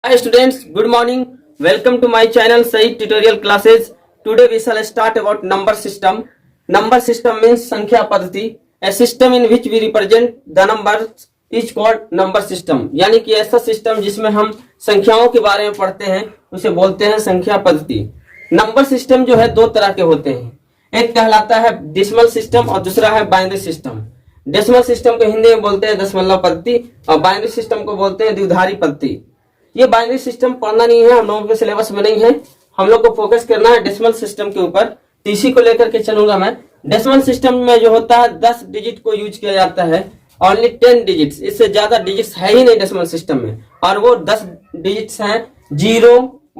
Hi students, good morning. Welcome to my channel Said Tutorial Classes. Today we shall start about number system. Number system means संख्या पद्धति. A system in which we represent the numbers is called number system. यानी कि ऐसा system जिसमें हम संख्याओं के बारे में पढ़ते हैं उसे बोलते हैं संख्या पद्धति. नंबर सिस्टम जो है दो तरह के होते हैं. एक कहलाता है डेसिमल सिस्टम और दूसरा है बाइनरी सिस्टम. डेसिमल सिस्टम को हिंदी में बोलते हैं दशमलव पद्धति और बाइनरी सिस्टम को बोलते हैं द्विधारी पद्धति. ये बाइनरी सिस्टम पढ़ना नहीं है, हम लोगों के सिलेबस में नहीं है. हम लोग को फोकस करना है डेसिमल सिस्टम के ऊपर. तो इसी को लेकर के चलूंगा मैं. डेसिमल सिस्टम में जो होता है 10 डिजिट को यूज किया जाता है. ओनली 10 डिजिट्स, इससे ज्यादा डिजिट्स है ही नहीं डेसिमल सिस्टम में. और वो 10 डिजिट्स हैं 0,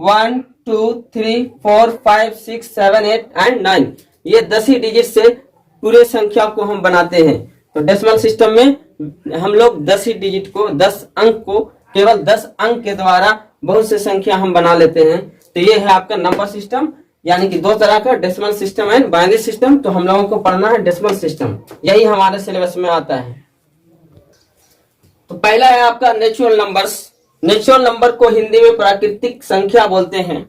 1, 2, 3, 4, 5, 6, 7, 8 एंड 9. ये 10 ही डिजिट से पूरे संख्या को हम बनाते हैं. तो डेसिमल सिस्टम में हम लोग 10 ही डिजिट को, 10 अंक को केवल 10 अंक के द्वारा बहुत से संख्या हम बना लेते हैं. तो ये है आपका नंबर सिस्टम. यानी कि दो तरह का decimal system and binary system. तो हम लोगों को पढ़ना है डेसिमल सिस्टम, यही हमारे सिलेबस में आता है. तो पहला है आपका नेचुरल नंबर्स. नेचुरल नंबर को हिंदी में प्राकृतिक संख्या बोलते हैं.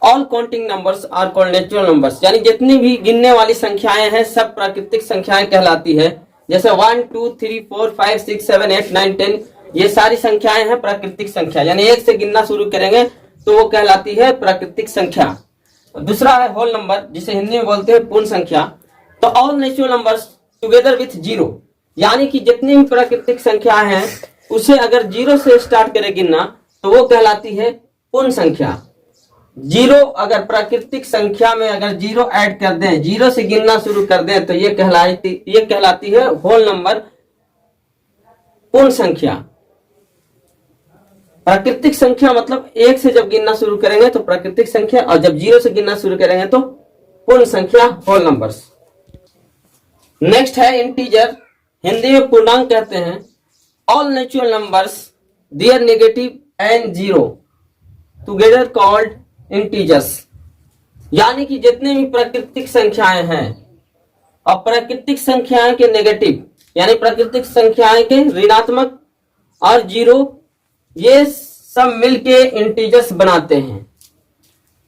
All counting numbers are called natural numbers. यानी जितनी भी गिनने वाली संख्याएं हैं सब प्राकृतिक संख्याएं कहलाती है. जैसे 1, 2, 3, 4, 5, 6, 7, 8, 9, 10 ये सारी संख्याएं हैं प्राकृतिक संख्या. यानी एक से गिनना शुरू करेंगे तो वो कहलाती है प्राकृतिक संख्या. दूसरा है होल नंबर, जिसे हिंदी में बोलते हैं पूर्ण संख्या. तो all natural numbers together with zero, यानी कि जितनी भी प्राकृतिक संख्या हैं उसे अगर जीरो से स्टार्ट करें गिनना तो वो कहलाती है पूर्ण संख्या. जीरो अगर प्राकृतिक संख्या में अगर जीरो ऐड कर दें, जीरो से गिनना शुरू कर दें तो ये कहलाती है होल नंबर, पूर्ण संख्या. प्राकृतिक संख्या मतलब एक से जब गिनना शुरू करेंगे तो प्राकृतिक संख्या, और जब जीरो से गिनना शुरू करेंगे तो पूर्ण संख्या, होल नंबर्स. नेक्स्ट है इंटीजर, हिंदी में पूर्णांक कहते हैं. All natural numbers their negative and zero together called integers. यानी कि जितनी भी प्राकृतिक संख्याएं हैं और प्राकृतिक संख्याएं के नेगेटिव यानी प्राकृतिक संख्याएं के ऋणात्मक और जीरो, ये सब मिलके इंटीजर्स बनाते हैं.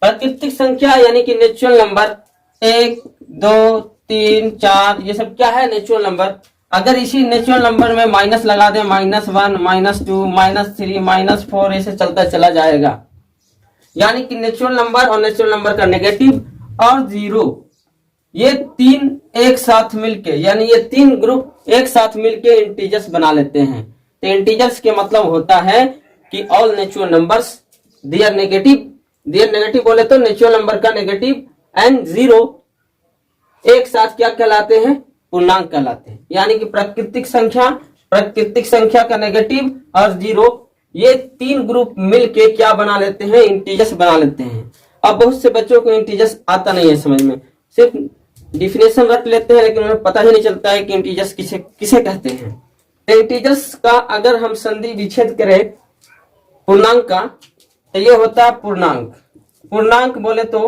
प्राकृतिक संख्या यानी कि नेचुरल नंबर 1, 2, 3, 4 ये सब क्या है नेचुरल नंबर. अगर इसी नेचुरल नंबर में माइनस लगा दें, -1, -2, -3, -4 ऐसे चलता चला जाएगा. यानी कि नेचुरल नंबर और नेचुरल नंबर का नेगेटिव और जीरो, ये तीन एक साथ मिलके यानी ये तीन ग्रुप एक साथ मिलके इंटीजर्स बना लेते हैं. तो इंटीजर्स के मतलब होता है कि all natural numbers their negative बोले तो नेचुरल नंबर का नेगेटिव एंड जीरो एक साथ क्या कहलाते हैं, पूर्णांक कहलाते हैं. यानी कि प्राकृतिक संख्या का नेगेटिव और जीरो, ये तीन ग्रुप मिलके क्या बना लेते हैं, इंटीजर्स बना लेते हैं. अब बहुत से बच्चों को इंटीजर्स आता नहीं है समझ में, सिर्फ डिफिनेशन रख लेते हैं लेकिन उन्हें पता ही नहीं चलता है कि इंटीजर्स किसे कहते हैं. तो इंटीजर्स का अगर हम संधि विच्छेद करें पूर्णांक का तो ये होता है पूर्णांक. पूर्णांक बोले तो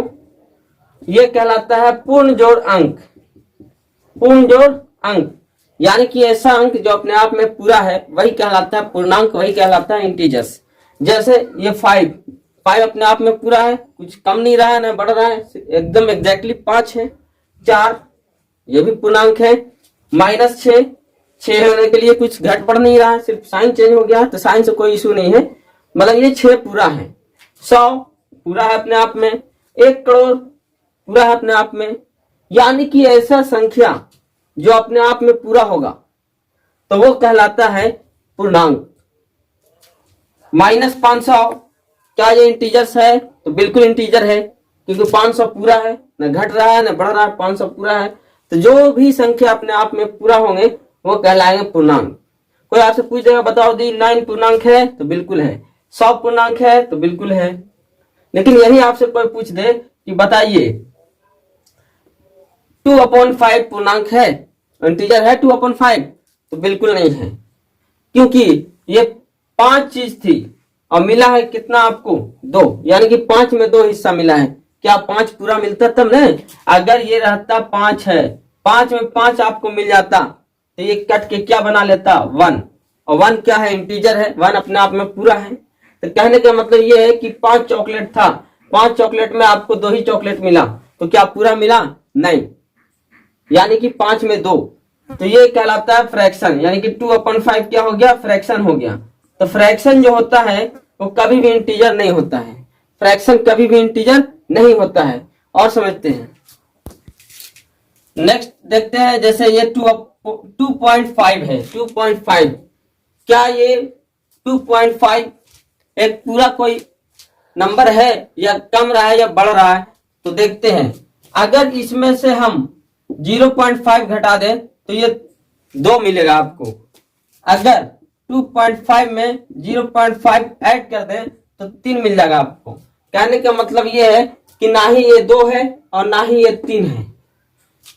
ये कहलाता है पूर्ण जोड़ अंक. यानी कि ऐसा अंक जो अपने आप में पूरा है वही कहलाता है पूर्णांक, वही कहलाता है इंटीजर्स. जैसे ये 5 अपने आप में पूरा है, कुछ कम नहीं रहा है ना बढ़ रहा है, एकदम एग्जैक्टली 5 है. 4 ये भी पूर्णांक है. -6 होने के लिए कुछ घट बढ़ नहीं रहा है, सिर्फ साइन चेंज हो गया, तो साइन से कोई इशू नहीं है, मतलब ये 6 पूरा है. 100 पूरा है अपने आप में. 1 करोड़ पूरा है अपने आप में. यानी कि ऐसा संख्या जो अपने आप में पूरा होगा तो वो कहलाता है पूर्णांक. -500 क्या ये इंटीजर्स है, तो बिल्कुल इंटीजर है क्योंकि 500 पूरा है, न घट रहा है न बढ़ रहा है, 500 पूरा है. तो जो भी संख्या अपने आप में पूरा होंगे वो कहलाएंगे पूर्णांक. कोई आपसे पूछ देगा बताओ दी 9 पूर्णांक है, तो बिल्कुल है. 100 पूर्णांक है, तो बिल्कुल है. लेकिन यही आपसे कोई पूछ दे कि बताइए 2/5 पूर्णांक है, इंटीजर है 2/5, तो बिल्कुल नहीं है, क्योंकि ये 5 चीज थी और मिला है कितना आपको 2, यानी कि 5 में 2 हिस्सा मिला है. क्या 5 पूरा मिलता तब नहीं. अगर ये रहता 5 है, 5 में 5 आपको मिल जाता तो ये कट के क्या बना लेता 1, और 1 क्या है इंटीजर है, 1 अपने आप में पूरा है. तो कहने का मतलब ये है कि 5 चॉकलेट था, 5 चॉकलेट में आपको 2 ही चॉकलेट मिला, तो क्या पूरा मिला? नहीं, यानी कि 5 में 2, तो ये कहलाता है फ्रैक्शन, यानी कि 2/5 क्या हो गया? फ्रैक्शन हो गया। तो फ्रैक्शन जो होता है वो कभी भी इंटीजर नहीं होता है, फ्रैक्शन कभी भी इंटीजर नहीं होता है। और समझते हैं, नेक्स्ट देखते हैं, जैसे ये 2.5 है, 2.5, क्या ये 2.5 एक पूरा कोई नंबर है या कम रहा है या बढ़ रहा है? तो देखते हैं, अगर इसमें से हम 0.5 घटा दें तो ये 2 मिलेगा आपको, अगर 2.5 में 0.5 ऐड कर दें तो 3 मिल जाएगा आपको। कहने का मतलब ये है कि ना ही ये 2 है और ना ही ये 3 है।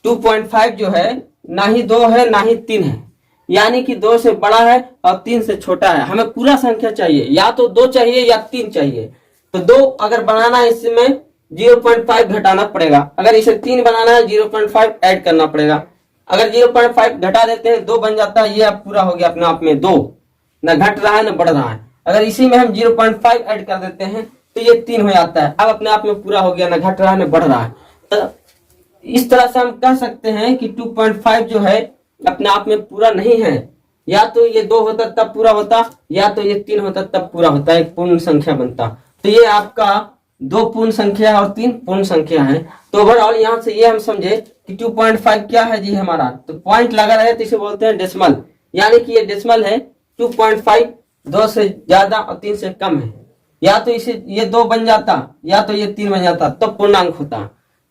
2.5 जो है ना ही 2 है ना ही 3 है, यानी कि 2 से बड़ा है और 3 से छोटा है। हमें पूरा संख्या चाहिए, या तो 2 चाहिए या 3 चाहिए। तो 2 अगर बनाना है इसमें 0.5 घटाना पड़ेगा, अगर इसे 3 बनाना है 0.5 ऐड करना पड़ेगा। अगर 0.5 घटा देते हैं 2 बन जाता है, ये अब पूरा हो गया अपने आप में 2, न घट रहा है न बढ़ रहा है। अगर इसी में हम 0.5 ऐड कर देते हैं तो ये 3 हो जाता है, अब अपने आप में पूरा हो गया, न घट रहा है न बढ़ रहा है। तो इस तरह से हम कह सकते हैं कि 2.5 जो है अपने आप में पूरा नहीं है, या तो ये 2 होता तब पूरा होता, या तो ये 3 होता तब पूरा होता, एक पूर्ण संख्या बनता। तो ये आपका 2 पूर्ण संख्या और 3 पूर्ण संख्या है। तो ओवरऑल यहाँ से ये हम समझे कि 2.5 क्या है जी हमारा, तो पॉइंट लगा रहे तो इसे बोलते हैं डेसिमल, यानी कि ये डेसिमल है। 2.5 2 से ज्यादा और 3 से कम है, या तो इसे ये 2 बन जाता या तो ये 3 बन जाता, तो पूर्णांक होता।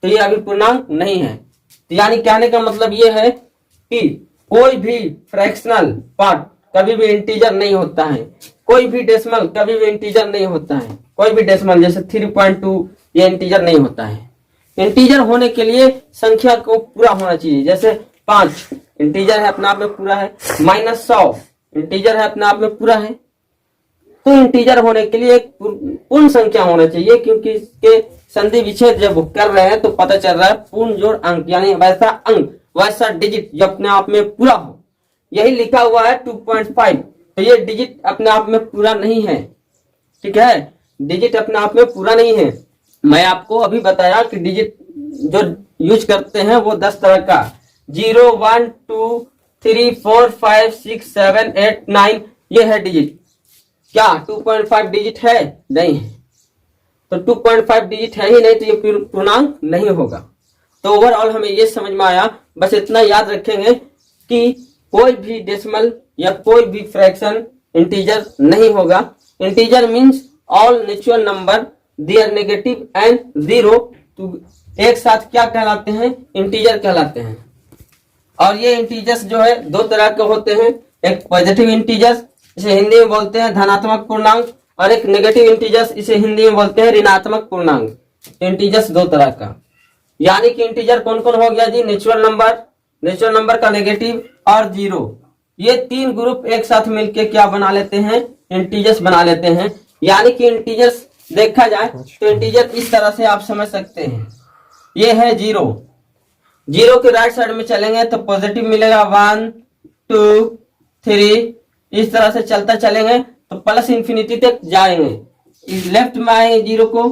तो ये अभी पूर्णांक नहीं है। तो यानी कहने का मतलब ये है कि कोई भी फ्रैक्शनल पार्ट कभी भी इंटीजर नहीं होता है, कोई भी डेसिमल कभी भी इंटीजर नहीं होता है। कोई भी डेसिमल जैसे 3.2 ये इंटीजर नहीं होता है। इंटीजर होने के लिए संख्या को पूरा होना चाहिए, जैसे 5 इंटीजर है अपने आप में पूरा है, -100 इंटीजर है अपने आप में पूरा है। तो इंटीजर होने के लिए एक पूर्ण संख्या होना चाहिए, क्योंकि इसके संधि विच्छेद जब कर रहे हैं तो पता चल रहा है पूर्ण जोड़ अंक, यानी वैसा अंक वैसा डिजिट जो अपने आप में पूरा हो। यही लिखा हुआ है 2.5, तो ये डिजिट अपने आप में पूरा नहीं है, ठीक है, डिजिट अपने आप में पूरा नहीं है। मैं आपको अभी बताया कि डिजिट जो यूज करते हैं वो 10 तरह का, 0 1 2 3 4 5 6 7 8 9 ये है डिजिट। क्या 2.5 डिजिट है? नहीं है। तो 2.5 डिजिट है ही नहीं, तो ये पूर्णांक नहीं होगा। तो ओवरऑल हमें ये समझ में आया, बस इतना याद रखेंगे कि कोई भी डेसिमल या कोई भी फ्रैक्शन इंटीजर नहीं होगा। Integer means all natural number their negative and zero, तो एक साथ क्या कहलाते हैं? इंटीजर कहलाते हैं। और ये इंटीजर्स जो है 2 तरह के होते हैं, एक पॉजिटिव इंटीजर्स इसे हिंदी में बोलते हैं धनात्मक पूर्णांक, और एक नेगेटिव इंटीजर्स इसे हिंदी में बोलते हैं ऋणात्मक पूर्णांक। इंटीजर्स 2 तरह का, यानी कि इंटीजर कौन कौन हो गया जी? नेचुरल नंबर का नेगेटिव और जीरो, ये 3 ग्रुप एक साथ मिलके क्या बना लेते हैं? इंटीजर्स बना लेते हैं। यानी कि इंटीजर्स देखा जाए तो इंटीजर इस तरह से आप समझ सकते हैं, ये है 0 के राइट साइड में चलेंगे तो पॉजिटिव मिलेगा 1 2 3, इस तरह से चलता चलेंगे तो प्लस इंफिनिटी तक जाएंगे। लेफ्ट में आएंगे 0 को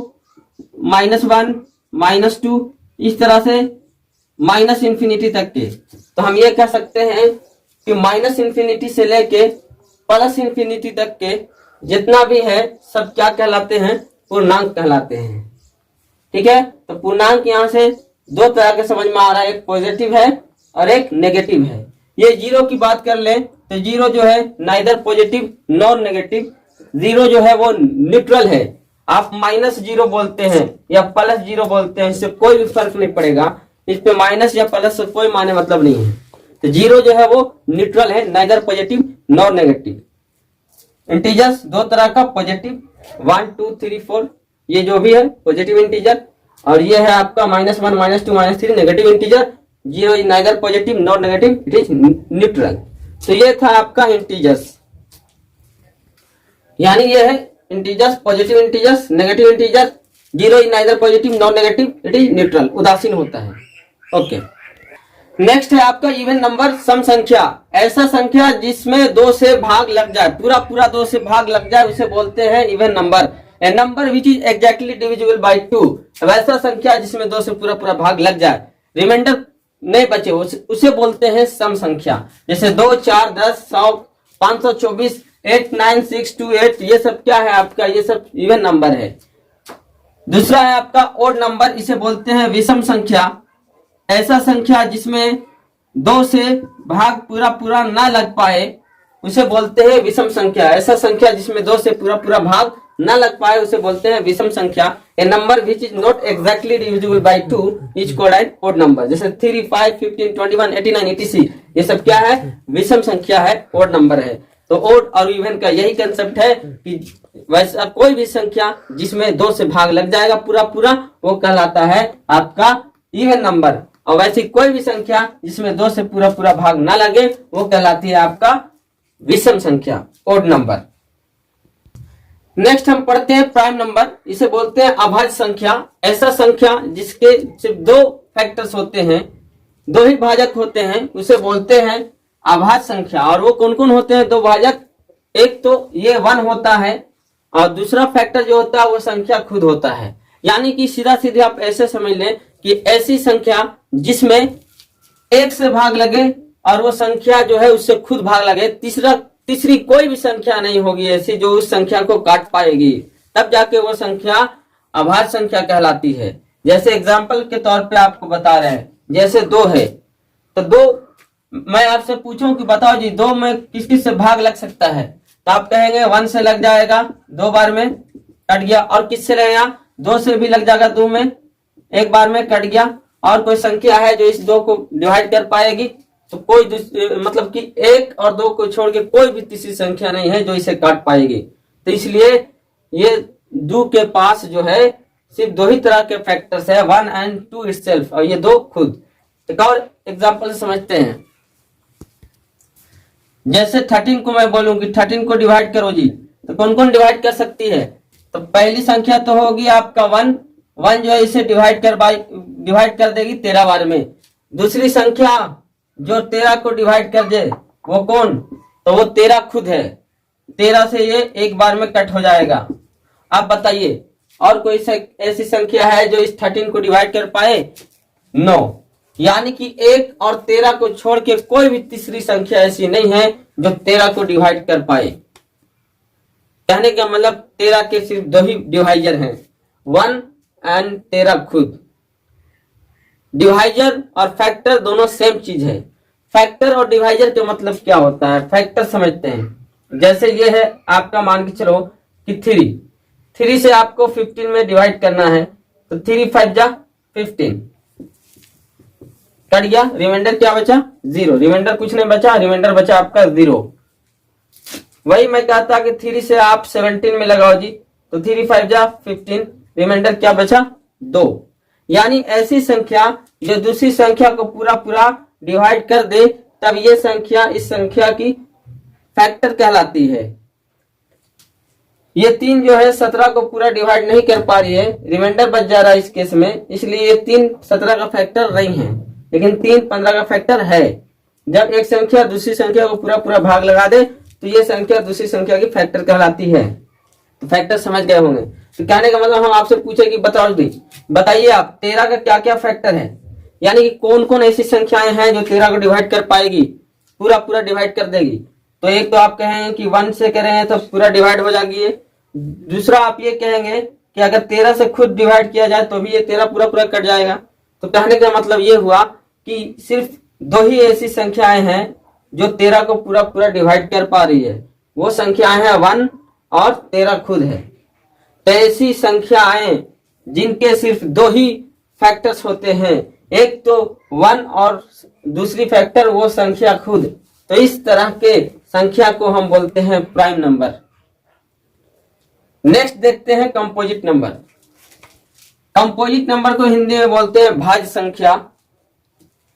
-1 -2, इस तरह से माइनस इंफिनिटी तक के। तो हम ये कह सकते हैं कि माइनस इंफिनिटी से लेके प्लस इंफिनिटी तक के जितना भी है सब क्या कहलाते हैं? पूर्णांक कहलाते हैं। ठीक है, तो पूर्णांक यहाँ से 2 तरह के समझ में आ रहा है, एक पॉजिटिव है और एक नेगेटिव है। ये 0 की बात कर ले तो 0 जो है नाइदर पॉजिटिव नॉर नेगेटिव, 0 जो है वो न्यूट्रल है। आप -0 बोलते हैं या +0 बोलते हैं, इससे कोई भी फर्क नहीं पड़ेगा, इस पे माइनस या प्लस से कोई माने मतलब नहीं है। तो 0 जो है वो न्यूट्रल है, neither positive nor negative. Integers 2 तरह का, पॉजिटिव 1 2 3 4 ये जो भी है पॉजिटिव इंटीजर, और ये है आपका -1 -2 -3 negative integer. 0 is neither positive nor negative, it is neutral. तो ये था आपका इंटीजर्स, यानी ये है integers, positive integers, negative integer. 0 is neither positive nor negative, it is neutral, उदासीन होता है। ओके, नेक्स्ट है आपका इवन नंबर, सम संख्या। ऐसा संख्या जिसमें 2 से भाग लग जाए, पूरा पूरा 2 से भाग लग जाए, उसे बोलते हैं even number. A number which is exactly divisible by 2, वैसा संख्या जिसमें 2 से पूरा पूरा भाग लग जाए, रिमाइंडर नहीं बचे, उसे बोलते हैं सम संख्या। जैसे 2, 4, 10, 100, 524, 8, 9, 6, 2, 8, ये सब क्या है आपका, ये सब इवन नंबर है। दूसरा है आपका ओड नंबर, इसे बोलते हैं विषम संख्या। ऐसा संख्या जिसमें 2 से भाग पूरा पूरा ना लग पाए, उसे बोलते हैं विषम संख्या। ऐसा संख्या जिसमें 2 से पूरा पूरा भाग ना लग पाए, उसे बोलते हैं विषम संख्या। A number which is not exactly divisible by 2 is called an odd number. जैसे 3, 5, 15, 21, 89, 86, ये सब क्या है, विषम संख्या है, ओड नंबर है। तो ओड और इवन का यही कंसेप्ट है कि वैसा कोई भी संख्या जिसमें 2 से भाग लग जाएगा पूरा पूरा, वो कहलाता है आपका इवन नंबर। और वैसी कोई भी संख्या जिसमें 2 से पूरा पूरा भाग ना लगे, वो कहलाती है आपका विषम संख्या, ओड नंबर। नेक्स्ट हम पढ़ते हैं प्राइम नंबर, इसे बोलते हैं अभाज्य संख्या। ऐसा संख्या जिसके सिर्फ 2 फैक्टर्स होते हैं, 2 ही भाजक होते हैं, उसे बोलते हैं अभाज्य संख्या। और वो कौन कौन होते हैं 2 भाजक? एक तो ये 1 होता है, और दूसरा फैक्टर जो होता है वो संख्या खुद होता है। यानी कि सीधा सीधे आप ऐसे समझ लें कि ऐसी संख्या जिसमें 1 से भाग लगे और वो संख्या जो है उससे खुद भाग लगे, तीसरी कोई भी संख्या नहीं होगी ऐसी जो उस संख्या को काट पाएगी, तब जाके वो संख्या अभाज्य संख्या कहलाती है। जैसे एग्जाम्पल के तौर पे आपको बता रहे हैं, जैसे 2 है, तो 2 मैं आपसे पूछूं कि बताओ जी 2 में किस किस से भाग लग सकता है, तो आप कहेंगे 1 से लग जाएगा, 2 बार में कट गया। और किससे लगेगा? 2 से भी लग जाएगा, 2 में 1 बार में कट गया। और कोई संख्या है जो इस 2 को डिवाइड कर पाएगी? तो कोई मतलब कि 1 और 2 को छोड़ के कोई भी तीसरी संख्या नहीं है जो इसे काट पाएगी। तो इसलिए ये 2 के पास जो है सिर्फ 2 ही तरह के फैक्टर्स है, 1 and 2 itself, और ये 2 खुद। एक और एग्जांपल से समझते हैं। जैसे 13 को मैं बोलूं कि 13 को डिवाइड करो जी, तो कौन कौन डिवाइड कर सकती है? तो पहली संख्या तो होगी आपका 1 जो है इसे डिवाइड कर देगी 13 बार में। दूसरी संख्या जो 13 को डिवाइड कर दे वो कौन? तो वो 13 खुद है, 13 से ये 1 बार में कट हो जाएगा। आप बताइए और कोई ऐसी संख्या है जो इस 13 को डिवाइड कर पाए? नो। यानी कि 1 और 13 को छोड़ के कोई भी तीसरी संख्या ऐसी नहीं है जो 13 को डिवाइड कर पाए। कहने का मतलब 13 के सिर्फ 2 ही डिवाइजर हैं, 1 and 13 खुद। डिवाइजर और फैक्टर दोनों सेम चीज है। फैक्टर और डिवाइजर का मतलब क्या होता है, फैक्टर समझते हैं। जैसे ये है आपका, मान के चलो कि 3 से आपको 15 में डिवाइड करना है, तो 3 5 जा 15, कट गया, रिमाइंडर क्या बचा? 0। रिमाइंडर कुछ नहीं बचा, रिमाइंडर बचा आपका 0। वही मैं कहता कि 3 से आप 17 में लगाओ जी, तो 3 5 जा 15, रिमाइंडर क्या बचा? 2। यानी ऐसी संख्या जो दूसरी संख्या को पूरा पूरा डिवाइड कर दे, तब ये संख्या इस संख्या की फैक्टर कहलाती है। ये 3 जो है 17 को पूरा डिवाइड नहीं कर पा रही है, रिमाइंडर बच जा रहा है इस केस में, इसलिए ये 3 17 का फैक्टर नहीं है, लेकिन 3 15 का फैक्टर है। जब एक संख्या दूसरी संख्या को पूरा पूरा भाग लगा दे, तो ये संख्या दूसरी संख्या की फैक्टर कहलाती है। तो फैक्टर समझ गए होंगे। तो कहने का मतलब हम आपसे पूछे कि बताइए आप 13 का क्या क्या फैक्टर है, यानी कि कौन कौन ऐसी संख्याएं हैं जो 13 को डिवाइड कर पाएगी, पूरा पूरा डिवाइड कर देगी। तो एक तो आप कहेंगे कि 1 से करेंगे तो पूरा डिवाइड हो जाएगी। दूसरा आप ये कहेंगे कि अगर 13 से खुद डिवाइड किया जाए तो भी ये 13 पूरा पूरा कट जाएगा। तो कहने का मतलब ये हुआ कि सिर्फ 2 ही ऐसी संख्याएं हैं जो 13 को पूरा पूरा डिवाइड कर पा रही है, वो संख्याएं हैं 1 और 13 खुद है। तो ऐसी संख्याएं जिनके सिर्फ 2 ही फैक्टर्स होते हैं, एक तो 1 और दूसरी फैक्टर वो संख्या खुद, तो इस तरह के संख्या को हम बोलते हैं प्राइम नंबर। नेक्स्ट देखते हैं कंपोजिट नंबर। कंपोजिट नंबर को हिंदी में बोलते हैं भाज्य संख्या।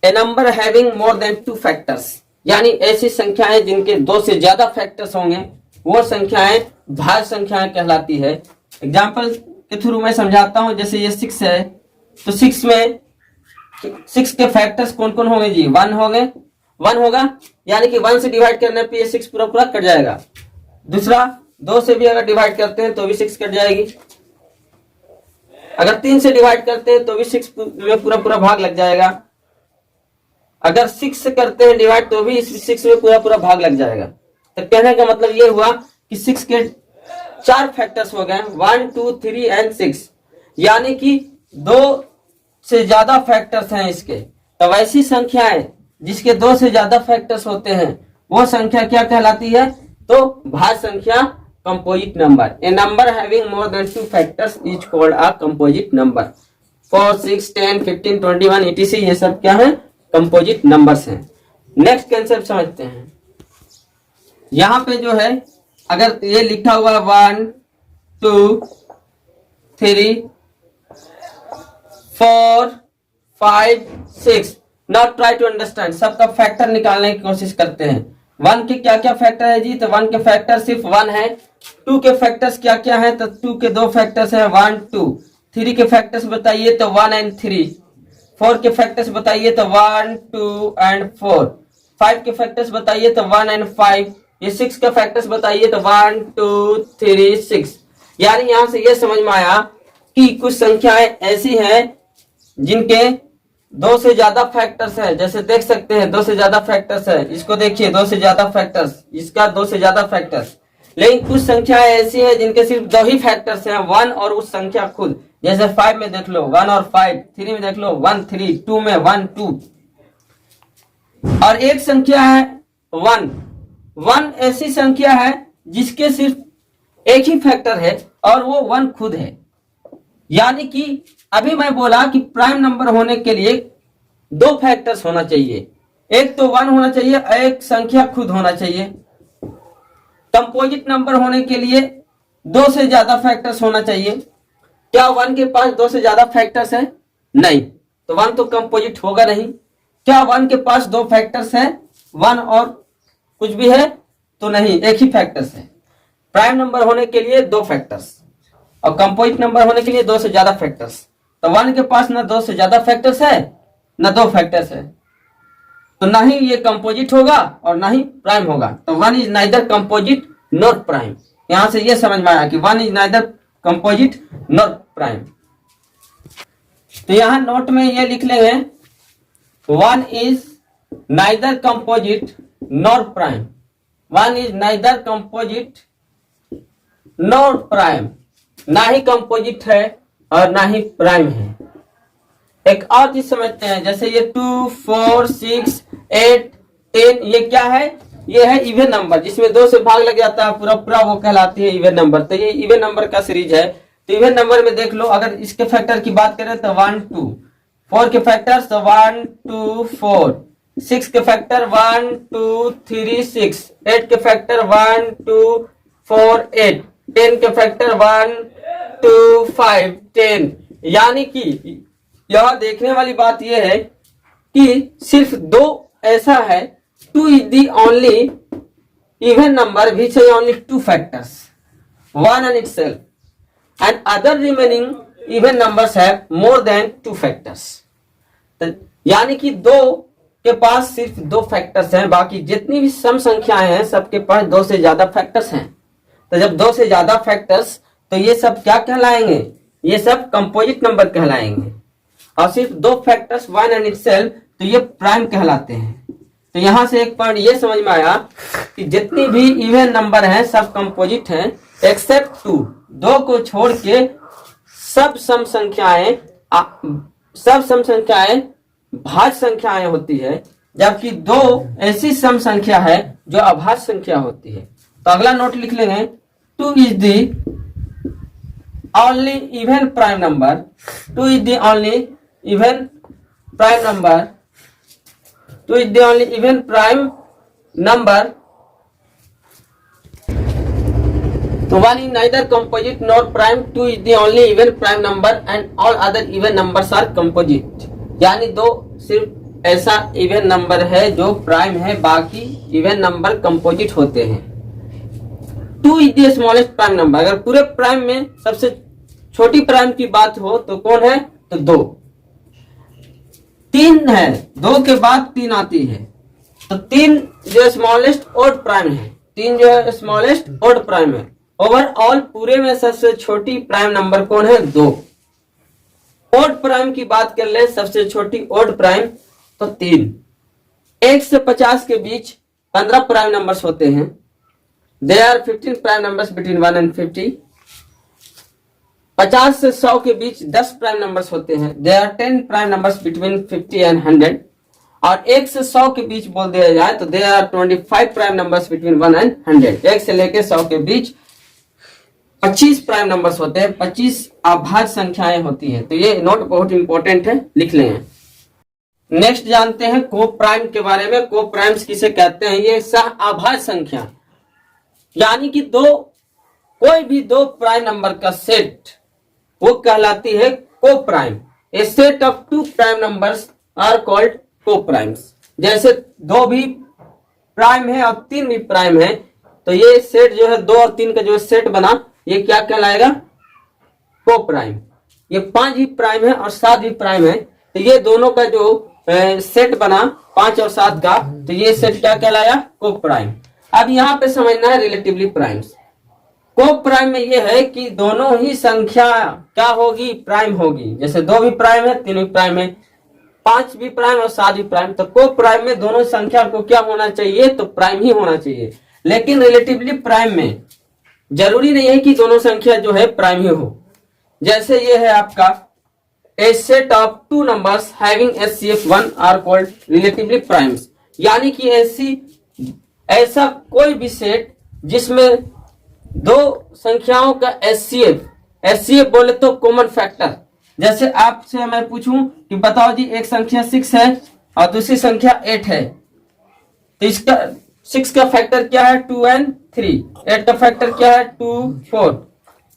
A number having more than 2 factors, यानी ऐसी संख्याएं जिनके 2 से ज्यादा फैक्टर्स होंगे, वो संख्याएं भाज्य संख्याएं कहलाती है। एग्जाम्पल के थ्रू मैं समझाता हूं। जैसे ये 6 है, तो 6 में 6 के फैक्टर्स कौन कौन होंगे जी? 1 होंगे, 1 होगा, यानी कि 1 से डिवाइड करने पे ये 6 पूरा पूरा कट जाएगा। दूसरा 2 से भी अगर डिवाइड करते हैं तो भी 6 कट जाएगी। अगर 3 से डिवाइड करते हैं तो भी 6 में पूरा पूरा भाग लग जाएगा। अगर 6 से करते हैं डिवाइड तो भी इस 6 में पूरा पूरा भाग लग जाएगा। तो कहने का मतलब ये हुआ कि 6 के 4 फैक्टर्स हो गए, 1 2 3 एंड 6, यानी कि 2 से ज्यादा फैक्टर्स हैं इसके। तो ऐसी संख्याएं जिसके 2 से ज्यादा फैक्टर्स होते हैं वो संख्या क्या कहलाती है? तो भाज्य संख्या, composite number. A number having more than 2 factors is called a composite number. 4 6 10 15 21 etc ये सब क्या है? कंपोजिट नंबर्स हैं। नेक्स्ट कंसेप्ट समझते हैं। यहां पे जो है अगर ये लिखा हुआ 1 2 3 4 5 6, नाउ ट्राई टू अंडरस्टैंड। सबका फैक्टर निकालने की कोशिश करते हैं। 1 के क्या क्या फैक्टर है जी? तो 1 के फैक्टर सिर्फ 1 है। 2 के फैक्टर्स क्या क्या है? तो 2 के 2 फैक्टर्स है 1 2। 3 के फैक्टर्स बताइए तो 1 एंड 3। 4 के फैक्टर्स बताइए तो 1 2 एंड 4। 5 के फैक्टर्स बताइए तो 1 एंड 5। ये 6 के फैक्टर्स बताइए तो 1 2 3 6। यानी यहां से ये समझ में आया कि कुछ संख्याएं ऐसी हैं जिनके 2 से ज्यादा फैक्टर्स है। जैसे देख सकते हैं 2 से ज्यादा फैक्टर्स है, इसको देखिए 2 से ज्यादा फैक्टर्स, इसका 2 से ज्यादा फैक्टर्स। लेकिन कुछ संख्याएं ऐसी है जिनके सिर्फ 2 ही फैक्टर्स हैं, 1 और उस संख्या खुद। जैसे 5 में देख लो 1 और 5, 3 में देख लो 1 3, 2 में 1 2। और एक संख्या है 1। 1 ऐसी संख्या है जिसके सिर्फ एक ही फैक्टर है और वो 1 खुद है। यानी कि अभी मैं बोला कि प्राइम नंबर होने के लिए 2 फैक्टर्स होना चाहिए, एक तो 1 होना चाहिए, एक संख्या खुद होना चाहिए। कंपोजिट नंबर होने के लिए 2 से ज्यादा फैक्टर्स होना चाहिए। क्या 1 के पास 2 से ज्यादा फैक्टर्स है? नहीं, तो 1 तो कंपोजिट होगा नहीं। क्या 1 के पास 2 फैक्टर्स है? 1 और कुछ भी है? तो नहीं, एक ही फैक्टर्स है। प्राइम नंबर होने के लिए 2 फैक्टर्स और कंपोजिट नंबर होने के लिए 2 से ज्यादा फैक्टर्स। तो 1 के पास ना 2 से ज्यादा फैक्टर्स है ना 2 फैक्टर्स है, तो ना ही ये कंपोजिट होगा और ना ही प्राइम होगा। तो 1 is neither composite not prime. यहां से ये समझ में आया कि 1 is neither composite not prime. तो यहां नोट में ये लिख लेंगे 1 is neither composite not prime. 1 is neither composite not prime, ना ही कंपोजिट है और ना ही प्राइम है। एक और चीज समझते हैं, जैसे ये 2 4 6 8 10 ये क्या है? ये है इवन नंबर, जिसमें 2 से भाग लग जाता है पूरा पूरा, वो कहलाती है इवन नंबर। तो ये इवन नंबर का सीरीज है। तो इवन नंबर में देख लो, अगर इसके फैक्टर की बात करें तो 1 2। 4 के फैक्टर्स तो 1 2 4। 6 के फैक्टर 1 2 3 6। 8 के फैक्टर 1 2 4 8। 10 के फैक्टर 1 2 5 10। यानी कि यह देखने वाली बात यह है कि सिर्फ 2 ऐसा है, 2 is the only even number which है only 2 factors, 1 and itself, and other remaining even numbers have more than 2 factors। यानी कि 2 के पास सिर्फ 2 फैक्टर्स हैं, बाकी जितनी भी सम संख्याएं हैं सबके पास 2 से ज्यादा फैक्टर्स हैं। तो जब 2 से ज्यादा फैक्टर्स, तो ये सब क्या कहलाएंगे? ये सब कंपोजिट नंबर कहलाएंगे। और सिर्फ 2 फैक्टर्स 1 and itself, तो ये प्राइम कहलाते हैं। तो यहां से एक पॉइंट ये समझ में आया कि जितनी भी इवन नंबर हैं सब कंपोजिट हैं एक्सेप्ट 2। 2 को छोड़ के सब सम संख्याएं भाज्य संख्याएं होती है, जबकि 2 ऐसी सम संख्या है जो अभाज्य संख्या होती है। तो अगला नोट लिख लेंगे, 2 is the only even prime number. 2 is the only even prime number. 2 is the only even prime number। तो 1 is neither composite nor prime। 2 is the only even prime number and all other even numbers are composite। यानी 2 सिर्फ ऐसा even number है जो prime है, बाकी even number composite होते हैं। 2 is the smallest prime number। अगर पूरे प्राइम में सबसे छोटी प्राइम की बात हो तो कौन है? तो 2। तीन है, दो के बाद तीन आती है, तो तीन जो स्मॉलेस्ट ऑड प्राइम है, तीन जो है स्मॉलेस्ट ऑड प्राइम है। ओवरऑल पूरे में सबसे छोटी प्राइम नंबर कौन है? दो। ऑड प्राइम की बात कर ले, सबसे छोटी ऑड प्राइम तो तीन। 1 से 50 के बीच 15 प्राइम नंबर्स होते हैं। There are 15 prime numbers between 1 and 50। 50 से 100 के बीच 10 प्राइम नंबर्स होते हैं। There are 10 prime numbers between 50 and 100। और 1 से 100 के बीच बोल दिया जाए तो there are 25 prime numbers between 1 and 100। 1 से लेके 100 के बीच 25 प्राइम नंबर्स होते हैं, 25 अभाज्य संख्याएं होती हैं। तो ये नोट बहुत इंपॉर्टेंट है, लिख लें। नेक्स्ट जानते हैं को प्राइम के बारे में। को प्राइम्स किसे कहते हैं? ये सह अभाज्य संख्या, यानी कि कोई भी दो प्राइम नंबर का सेट, वो कहलाती है coprime. A set of two prime numbers are called coprimes. जैसे दो भी प्राइम है और तीन भी प्राइम है, तो ये सेट जो है 2 और 3 का जो सेट बना, ये क्या कहलाएगा? को प्राइम। ये 5 भी प्राइम है और 7 भी प्राइम है, तो ये दोनों का जो सेट बना 5 और 7 का, तो ये सेट क्या कहलाया? को प्राइम। अब यहाँ पे समझना है रिलेटिवली प्राइम्स। को प्राइम में ये है कि दोनों ही संख्या क्या होगी? प्राइम होगी। जैसे 2 भी प्राइम है, 3 भी प्राइम है, 5 भी प्राइम और 7 भी प्राइम। तो को प्राइम में दोनों संख्या को क्या होना चाहिए? तो प्राइम ही होना चाहिए। लेकिन रिलेटिवली प्राइम में जरूरी नहीं है कि दोनों संख्या जो है प्राइम ही हो। जैसे ये है आपका a set of two numbers having HCF 1 are called relatively primes, यानी कि ऐसा कोई भी सेट जिसमें दो संख्याओं का HCF बोले तो कॉमन फैक्टर। जैसे आपसे मैं पूछूं कि बताओ जी, एक संख्या 6 है और दूसरी संख्या 8 है, तो इसका 6 का फैक्टर क्या है? 2 and 3। 8 का फैक्टर क्या है? 2, 4।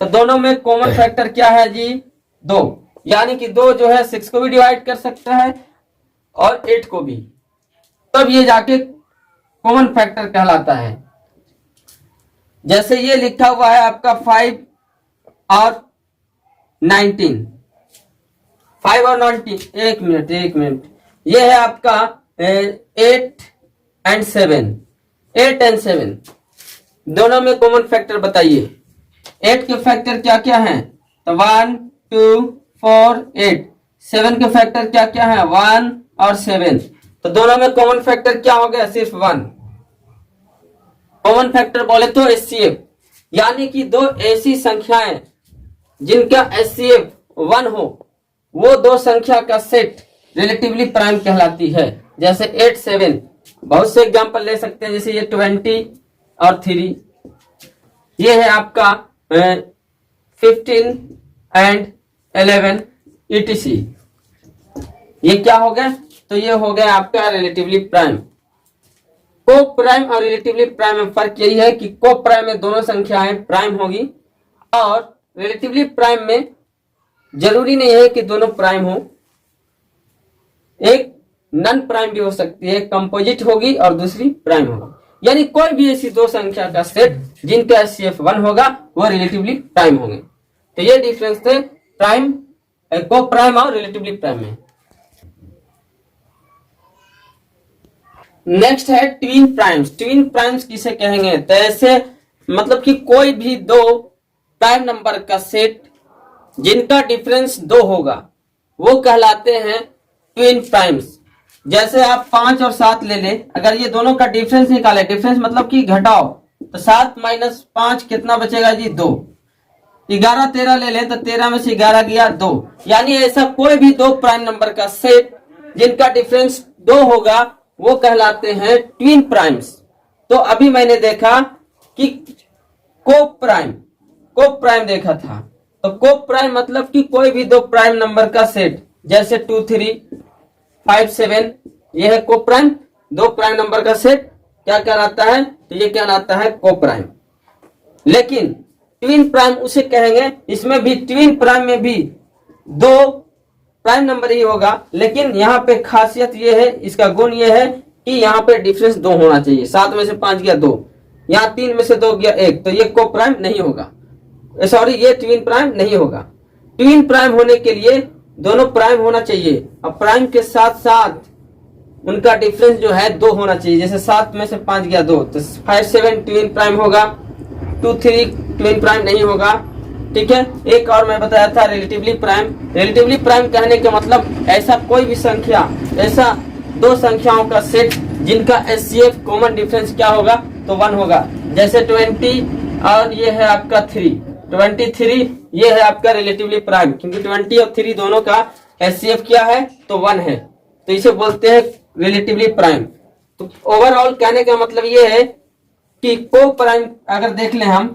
तो दोनों में कॉमन फैक्टर क्या है जी? 2। यानी कि 2 जो है 6 को भी डिवाइड कर सकता है और 8 को भी, तब ये जाके कॉमन फैक्टर कहलाता है। जैसे ये लिखा हुआ है आपका 5 और 19। 5 और 19, एक मिनट, ये है आपका 8 and 7। 8 and 7 दोनों में कॉमन फैक्टर बताइए। 8 के फैक्टर क्या क्या हैं? तो 1, 2, 4, 8। 7 के फैक्टर क्या क्या है? 1 और 7। तो दोनों में कॉमन फैक्टर क्या हो गया? सिर्फ 1। कॉमन फैक्टर बोले तो HCF, यानी कि दो ऐसी संख्याएं जिनका HCF 1 हो, वो दो संख्या का सेट रिलेटिवली प्राइम कहलाती है। जैसे 8, 7, बहुत से एग्जांपल ले सकते हैं। जैसे ये 20 और 3, ये है आपका 15 and 11 etc। ये क्या हो गया? तो ये हो गया आपका रिलेटिवली प्राइम। को प्राइम और रिलेटिवली प्राइम में फर्क यही है कि को प्राइम में दोनों संख्याएं प्राइम होगी और रिलेटिवली प्राइम में जरूरी नहीं है कि दोनों प्राइम हो, एक नॉन प्राइम भी हो सकती है, कंपोजिट होगी और दूसरी प्राइम होगी। यानी कोई भी ऐसी दो संख्या का सेट जिनका HCF 1 होगा वो रिलेटिवली प्राइम होंगे। तो ये डिफरेंस थे प्राइम, को प्राइम और रिलेटिवली प्राइम में। नेक्स्ट है ट्विन प्राइम्स। ट्विन प्राइम्स किसे कहेंगे? तो ऐसे मतलब कि कोई भी दो प्राइम नंबर का सेट जिनका डिफरेंस 2 होगा वो कहलाते हैं ट्विन प्राइम्स। जैसे आप 5 और 7 ले ले, अगर ये दोनों का डिफरेंस निकाले, डिफरेंस मतलब कि घटाओ, तो 7 - 5 कितना बचेगा जी? 2। 11, 13 ले ले तो 13 में से 11 गया 2। यानी ऐसा कोई भी दो प्राइम नंबर का सेट जिनका डिफरेंस 2 होगा वो कहलाते हैं ट्विन प्राइम्स। तो अभी मैंने देखा कि को प्राइम देखा था, तो को प्राइम मतलब कि कोई भी दो प्राइम नंबर का सेट, जैसे 2, 3, 5, 7, ये है को प्राइम। दो प्राइम नंबर का सेट क्या कहलाता है? तो ये कहलाता है को प्राइम। लेकिन ट्विन प्राइम उसे कहेंगे, इसमें भी ट्विन प्राइम में भी दो प्राइम नंबर ही होगा, लेकिन यहाँ पे खासियत ये है, इसका गुण ये है कि यहाँ पे डिफरेंस 2 होना चाहिए। 7 में से 5 गया 2, यहाँ 3 में से 2 गया 1, तो ये को प्राइम नहीं होगा, सॉरी ये ट्विन प्राइम नहीं होगा। ट्विन प्राइम होने के लिए दोनों प्राइम होना चाहिए। अब प्राइम के साथ साथ उनका डिफरेंस जो है 2 होना चाहिए। जैसे 7 में से 5 गया 2, तो 5 7 ट्विन प्राइम होगा, 2 3 ट्विन प्राइम नहीं होगा। ठीक है, एक और मैं बताया था रिलेटिवली प्राइम। रिलेटिवली प्राइम कहने का मतलब ऐसा कोई भी संख्या, ऐसा 2 संख्याओं का सेट जिनका एचसीएफ कॉमन डिफरेंस क्या होगा, तो 1 होगा। जैसे 20 और ये है आपका 3, 23 ये है आपका रिलेटिवली प्राइम, क्योंकि 20 और 3 दोनों का एचसीएफ क्या है, तो 1 है, तो इसे बोलते हैं रिलेटिवली प्राइम। तो ओवरऑल कहने का मतलब ये है कि को प्राइम अगर देख लें हम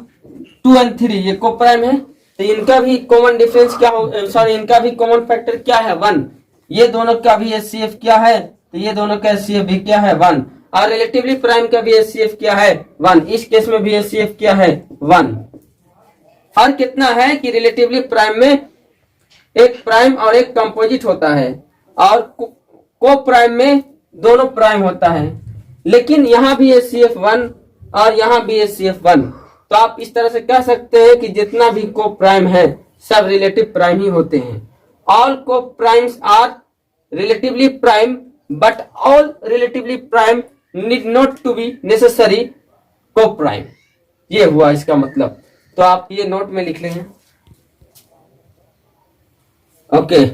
2 और 3 ये को प्राइम है, तो इनका भी कॉमन डिफरेंस क्या हो, सॉरी इनका भी कॉमन फैक्टर क्या है, 1। ये दोनों का भी एचसीएफ क्या है, तो ये दोनों का एचसीएफ भी क्या है, 1। और रिलेटिवली प्राइम का भी एचसीएफ क्या है, 1। इस केस में भी एचसीएफ क्या है, 1। और कितना है कि रिलेटिवली प्राइम में एक प्राइम और एक कंपोजिट होता है, और को प्राइम में दोनों प्राइम होता है। लेकिन यहाँ भी एचसीएफ 1 और यहाँ भी एचसीएफ 1। तो आप इस तरह से कह सकते हैं कि जितना भी को प्राइम है सब रिलेटिव प्राइम ही होते हैं। All coprimes are relatively prime, but all relatively prime need not to be necessary coprime. ये हुआ इसका मतलब। तो आप ये नोट में लिख लेंगे। ओके,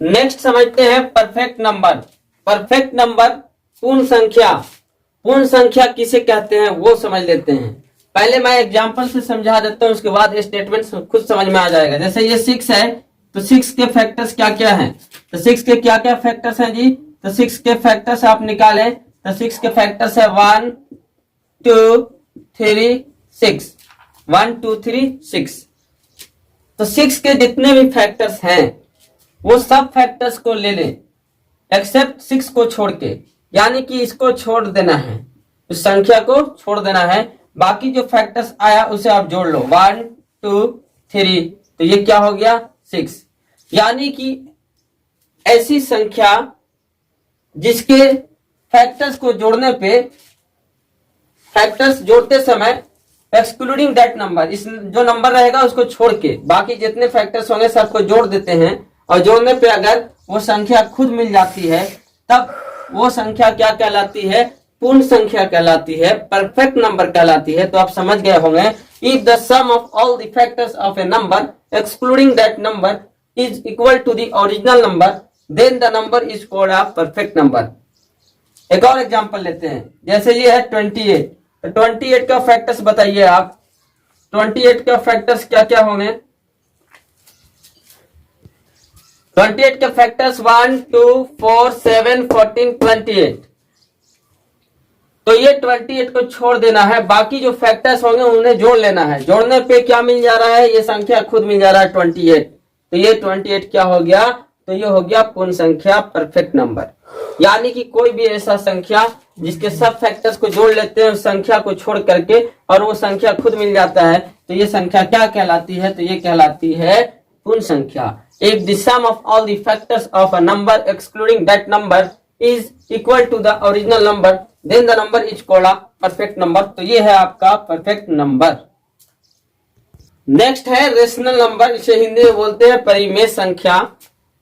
नेक्स्ट समझते हैं परफेक्ट नंबर। परफेक्ट नंबर पूर्ण संख्या। पूर्ण संख्या किसे कहते हैं वो समझ लेते हैं। पहले मैं एग्जांपल से समझा देता हूं, उसके बाद स्टेटमेंट खुद समझ में आ जाएगा। जैसे ये 6 है, तो 6 के फैक्टर्स क्या क्या हैं, तो 6 के क्या क्या फैक्टर्स हैं जी, तो 6 के फैक्टर्स आप निकालें, तो 6 के फैक्टर्स है 1 2 3 6, 1 2 3 6। तो 6 के जितने भी फैक्टर्स हैं वो सब फैक्टर्स को ले लें एक्सेप्ट 6 को छोड़ के, यानी कि इसको छोड़ देना है, उस संख्या को छोड़ देना है। बाकी जो फैक्टर्स आया उसे आप जोड़ लो, 1 2 3, तो ये क्या हो गया 6। यानी कि ऐसी संख्या जिसके फैक्टर्स को जोड़ने पे, फैक्टर्स जोड़ते समय एक्सक्लूडिंग दैट नंबर, इस जो नंबर रहेगा उसको छोड़ के बाकी जितने फैक्टर्स होंगे सबको जोड़ देते हैं, और जोड़ने पे अगर वो संख्या खुद मिल जाती है तब वो संख्या क्या कहलाती है, पूर्ण संख्या कहलाती है, परफेक्ट नंबर कहलाती है। तो आप समझ गए होंगे, if the sum of all the factors of a number excluding that number is equal to the original number, then the number is called a perfect number. एक और एग्जांपल लेते हैं, जैसे ये है 28, तो 28 का फैक्टर्स बताइए आप। 28 का फैक्टर्स क्या क्या होंगे, 28 के फैक्टर्स 1 2 4 7 14 28। तो ये 28 को छोड़ देना है, बाकी जो फैक्टर्स होंगे उन्हें जोड़ लेना है। जोड़ने पे क्या मिल जा रहा है, ये संख्या खुद मिल जा रहा है 28। तो ये 28 क्या हो गया, तो ये हो गया पूर्ण संख्या, परफेक्ट नंबर। यानी कि कोई भी ऐसा संख्या जिसके सब फैक्टर्स को जोड़ लेते हैं उस संख्या को छोड़ करके और वो संख्या खुद मिल जाता है, तो ये संख्या क्या कहलाती है, तो ये कहलाती है पूर्ण संख्या। If the sum of all the factors of a number excluding that number is equal to the original number, then the number is called a perfect number। तो ये है आपका परफेक्ट नंबर। नेक्स्ट है रेशनल नंबर, इसे हिंदी में बोलते हैं परिमेय संख्या।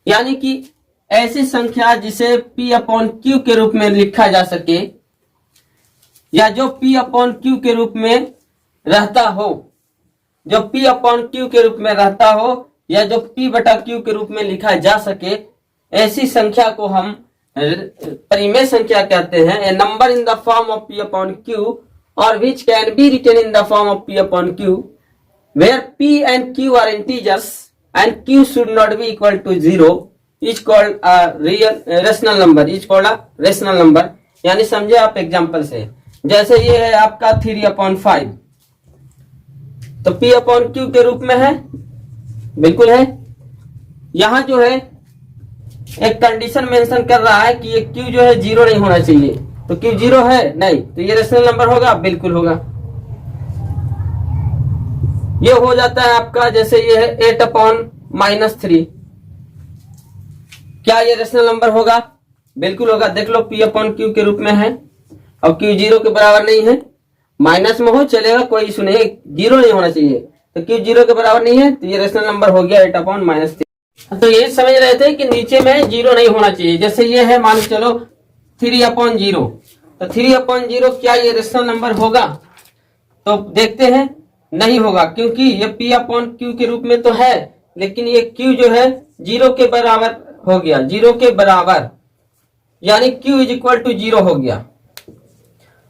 यानी कि ऐसी संख्या जिसे P अपॉन Q के रूप में लिखा जा सके, या जो P अपॉन Q के रूप में रहता हो, जो P अपॉन Q के रूप में रहता हो, या जो P बटा Q के रूप में लिखा जा सके, ऐसी संख्या को हम परिमेय संख्या कहते हैं। A number in the form of P upon Q or which can be written in the form of P upon Q, where P and Q are integers and Q should not be equal to 0 is called a rational number, is called a rational number। यानी समझे आप example से, जैसे ये है आपका 3 upon 5, तो P upon Q के रूप में है, बिल्कुल है। यहां जो है एक कंडीशन मेंशन कर रहा है कि ये Q जो है 0 नहीं होना चाहिए, तो Q 0 है नहीं, तो ये रेशनल नंबर होगा, बिल्कुल होगा। ये हो जाता है आपका, जैसे ये है 8 अपॉन -3, क्या ये रेशनल नंबर होगा, बिल्कुल होगा। देख लो P अपॉन Q के रूप में है और Q 0 के बराबर नहीं है, माइनस में हो चलेगा, कोई इशू नहीं, 0 नहीं होना चाहिए, तो Q 0 के बराबर नहीं है, तो ये रेशनल नंबर हो गया 8 अपॉन -3। तो ये समझ रहे थे कि नीचे में जीरो नहीं होना चाहिए। जैसे ये है, मान के चलो 3/0, तो 3/0 क्या ये रेशनल नंबर होगा? तो देखते हैं, नहीं होगा, क्योंकि ये P/Q के रूप में तो है, लेकिन ये Q जो है जीरो के बराबर हो गया, जीरो के बराबर, यानी Q = 0 हो गया।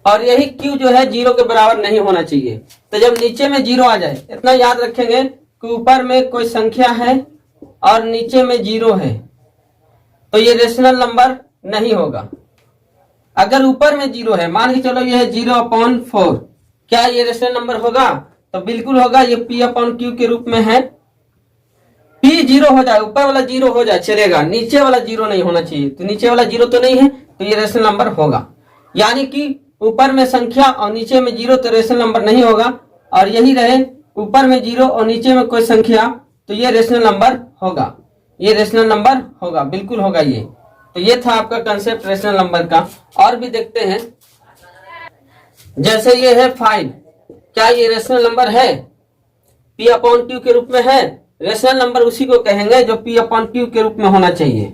और यही Q जो है जीरो के बराबर नहीं होना चाहिए। तो जब नीचे में जीरो आ जाए, इतना याद रखेंगे कि ऊपर में कोई संख्या है और नीचे में जीरो है, तो ये रेशनल नंबर नहीं होगा। अगर ऊपर में जीरो है, मान के चलो ये है 0/4, क्या ये रेशनल नंबर होगा? तो बिल्कुल होगा, ये P/Q के रूप में है। P 0 हो जाए, ऊपर वाला जीरो हो जाए चलेगा, नीचे वाला जीरो नहीं होना चाहिए। तो नीचे वाला जीरो तो नहीं है, तो ये रेशनल नंबर होगा। यानी कि ऊपर में संख्या और नीचे में जीरो, तो रेशनल नंबर नहीं होगा। और यही रहे, ऊपर में जीरो और नीचे में कोई संख्या, तो ये रेशनल नंबर होगा, ये रेशनल नंबर होगा, बिल्कुल होगा ये। तो ये था आपका कंसेप्ट रेशनल नंबर का। और भी देखते हैं, जैसे ये है 5, क्या ये रेशनल नंबर है? P/Q के रूप में है। रेशनल नंबर उसी को कहेंगे जो P/Q के रूप में होना चाहिए।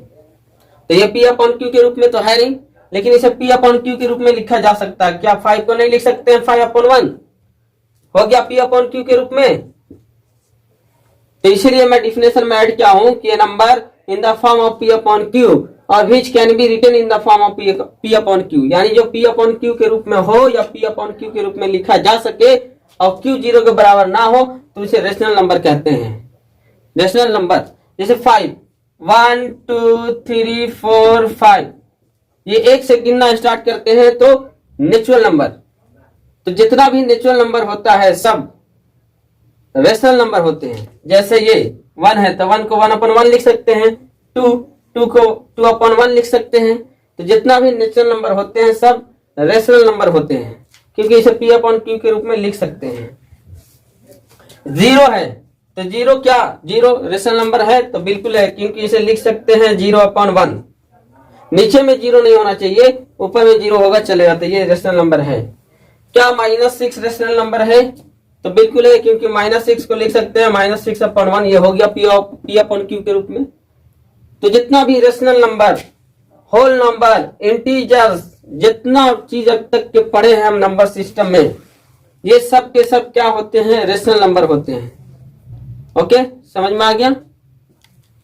तो ये P/Q के रूप में तो है नहीं, लेकिन इसे P/Q के रूप में लिखा जा सकता है। क्या 5 को नहीं लिख सकते हैं? 5/1 हो गया P/Q के रूप में। तो इसीलिए मैं डिफिनेशन में ऐड किया हूं कि number in the form of P/Q और which can be written in the form of P/Q, यानी जो P/Q के रूप में हो या P/Q के रूप में लिखा जा सके और Q 0 के बराबर ना हो, तो इसे रेशनल नंबर कहते हैं। रेशनल नंबर जैसे 5, 1 2 3 4 5, ये 1 से गिनना स्टार्ट करते हैं तो नेचुरल नंबर। तो जितना भी नेचुरल नंबर होता है सब रेशनल नंबर होते हैं। जैसे ये 1 है, तो 1 को 1/1 लिख सकते हैं, 2 को 2/1 लिख सकते हैं। तो जितना भी नेचुरल नंबर होते हैं सब रेशनल नंबर होते हैं, क्योंकि इसे P/Q के रूप में लिख सकते हैं। 0 है, तो 0 क्या? 0 रेशनल नंबर है? तो बिल्कुल है, क्योंकि इसे लिख सकते हैं 0/1। नीचे में जीरो नहीं होना चाहिए, ऊपर में जीरो होगा चलेगा, तो ये रेशनल नंबर है। क्या -6 रेशनल नंबर है? तो बिल्कुल है, क्योंकि -6 को लिख सकते हैं -6/1, ये हो गया P/Q के रूप में। तो जितना भी rational number, whole number, integers, जितना चीज अब तक के पढ़े हैं हम नंबर सिस्टम में, ये सब के सब क्या होते हैं? रेशनल नंबर होते हैं। ओके, समझ में आ गया?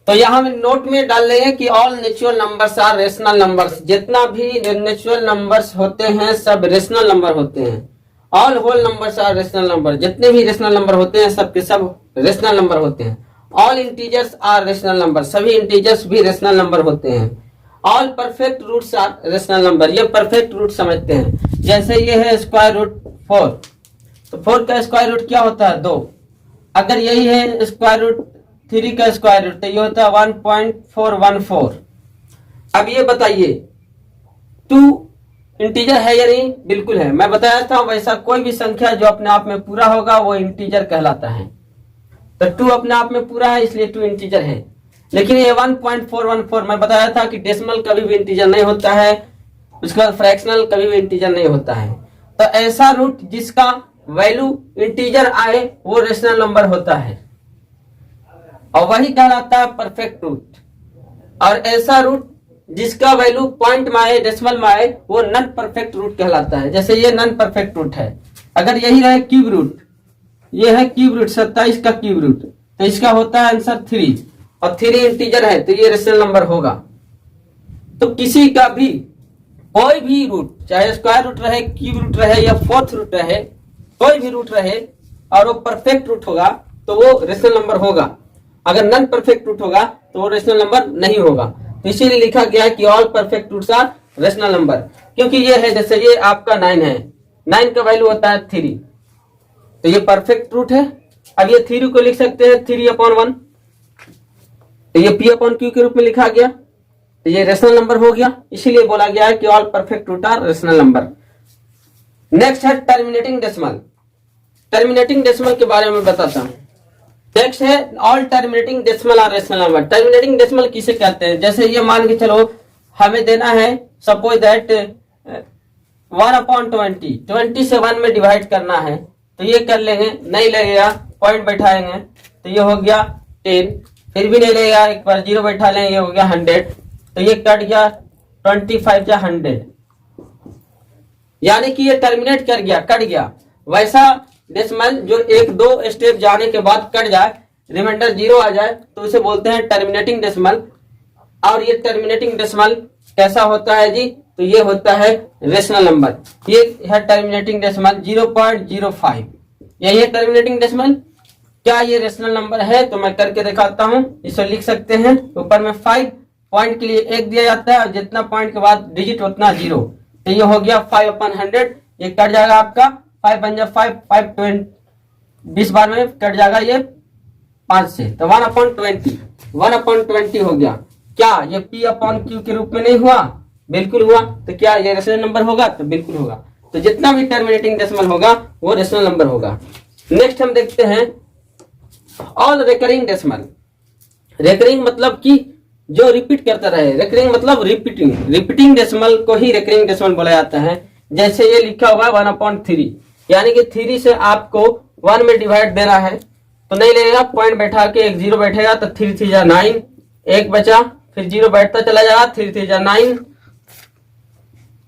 तो यहां में नोट में डाल लेंगे कि all natural numbers are rational numbers. जितना भी नेचुरल नंबर्स होते हैं सब रेशनल नंबर होते हैं। All whole numbers are rational number, जितने भी रेशनल नंबर होते हैं सब के सब रेशनल नंबर होते हैं। All integers are rational number, सभी इंटीजर्स भी रेशनल नंबर होते हैं। All perfect roots are rational number, ये परफेक्ट रूट समझते हैं। जैसे ये है √4, तो 4 का स्क्वायर रूट क्या होता है? 2। अगर यही है √3 का स्क्वायर रूट, तो ये होता है 1.414। अब ये बताइए 2 इंटीजर है या नहीं? बिल्कुल है। मैं बताया था वैसा कोई भी संख्या जो अपने आप में पूरा होगा वो इंटीजर कहलाता है। तो 2 अपने आप में पूरा है, इसलिए 2 इंटीजर है। लेकिन ये 1.414 मैं बताया था कि डेसिमल कभी भी इंटीजर नहीं होता है, उसके बाद फ्रैक्शनल कभी भी इंटीजर नहीं होता है। तो ऐसा रूट जिसका वैल्यू इंटीजर आए वो रेशनल नंबर होता है, और वही कहलाता है परफेक्ट रूट। और ऐसा रूट जिसका वैल्यू पॉइंट में आए, डेसिमल में आए, वो नॉन परफेक्ट रूट कहलाता है। जैसे ये नॉन परफेक्ट रूट है। अगर यही रहे क्यूब रूट, ये है क्यूब रूट 27 का क्यूब रूट, तो इसका होता है आंसर 3, और 3 इंटीजर है, तो ये रेशनल नंबर होगा। तो किसी का भी कोई भी रूट, चाहे स्क्वायर रूट रहे, क्यूब रूट रहे या फोर्थ रूट रहे, कोई भी रूट रहे और वो परफेक्ट रूट होगा तो वो रेशनल नंबर होगा। अगर नॉन परफेक्ट रूट होगा तो वो रेशनल नंबर नहीं होगा। तो इसीलिए लिखा गया है कि all perfect roots are rational number. क्योंकि ये है, जैसे ये आपका 9 है, 9 का वैल्यू होता है 3, तो ये परफेक्ट रूट है। अब ये 3 को लिख सकते हैं 3/1, तो ये P/Q के रूप में लिखा गया, तो ये रेशनल नंबर हो गया। इसीलिए बोला गया है कि all perfect root are rational number. Next है टर्मिनेटिंग डेसिमल। टर्मिनेटिंग डेसिमल के बारे में बताता हूं। नेक्स्ट है all terminating decimal are rational number. Terminating decimal किसे कहते हैं? जैसे ये मान के चलो हमें देना है, सपोज दैट 1/20, 20 से 1 में डिवाइड करना है, तो ये कर लेंगे, नहीं लगेगा, पॉइंट बैठाएंगे, तो ये हो गया 10। फिर भी नहीं लेगा, एक बार 0 बैठा लें, ये हो गया 100, तो ये कट गया 25 या 100, यानी कि ये टर्मिनेट कर गया, कट गया। वैसा डेसिमल जो एक दो स्टेप जाने के बाद कट जाए, रिमाइंडर 0 आ जाए, तो उसे बोलते हैं टर्मिनेटिंग डेसिमल। और ये टर्मिनेटिंग डेसिमल कैसा होता है जी, तो ये होता है रेशनल नंबर। ये है टर्मिनेटिंग डेसिमल 0.05, यही है टर्मिनेटिंग डेसिमल। क्या ये रेशनल नंबर है, तो मैं करके दिखाता हूं। इसे लिख सकते हैं, ऊपर में 5 पॉइंट के लिए 1 दिया जाता है, और जितना पॉइंट के बाद डिजिट उतना 0, तो ये हो गया 5/100, ये कट जाएगा आपका 5 बन जाए 5, 20 बार में कट जाएगा ये 5 से, तो 1/20 हो गया। क्या ये P/Q के रूप में नहीं हुआ? बिल्कुल हुआ। तो क्या ये रेशनल नंबर होगा? तो बिल्कुल होगा। तो जितना भी टर्मिनेटिंग डेसिमल होगा वो रेशनल नंबर होगा। नेक्स्ट हम देखते हैं ऑल रिकरिंग डेसिमल। रिकरिंग मतलब कि जो रिपीट करता रहे, रिकरिंग मतलब रिपीटिंग डेसिमल को ही रिकरिंग डेसिमल बोला जाता है। जैसे ये लिखा हुआ है 1/3, यानी कि 3 से आपको 1 में डिवाइड देना है, तो नहीं लेगा, पॉइंट बैठा के एक 0 बैठेगा, तो 3 3 जा 9, एक बचा, फिर 0 बैठता चला जाएगा, 3 3 जा 9,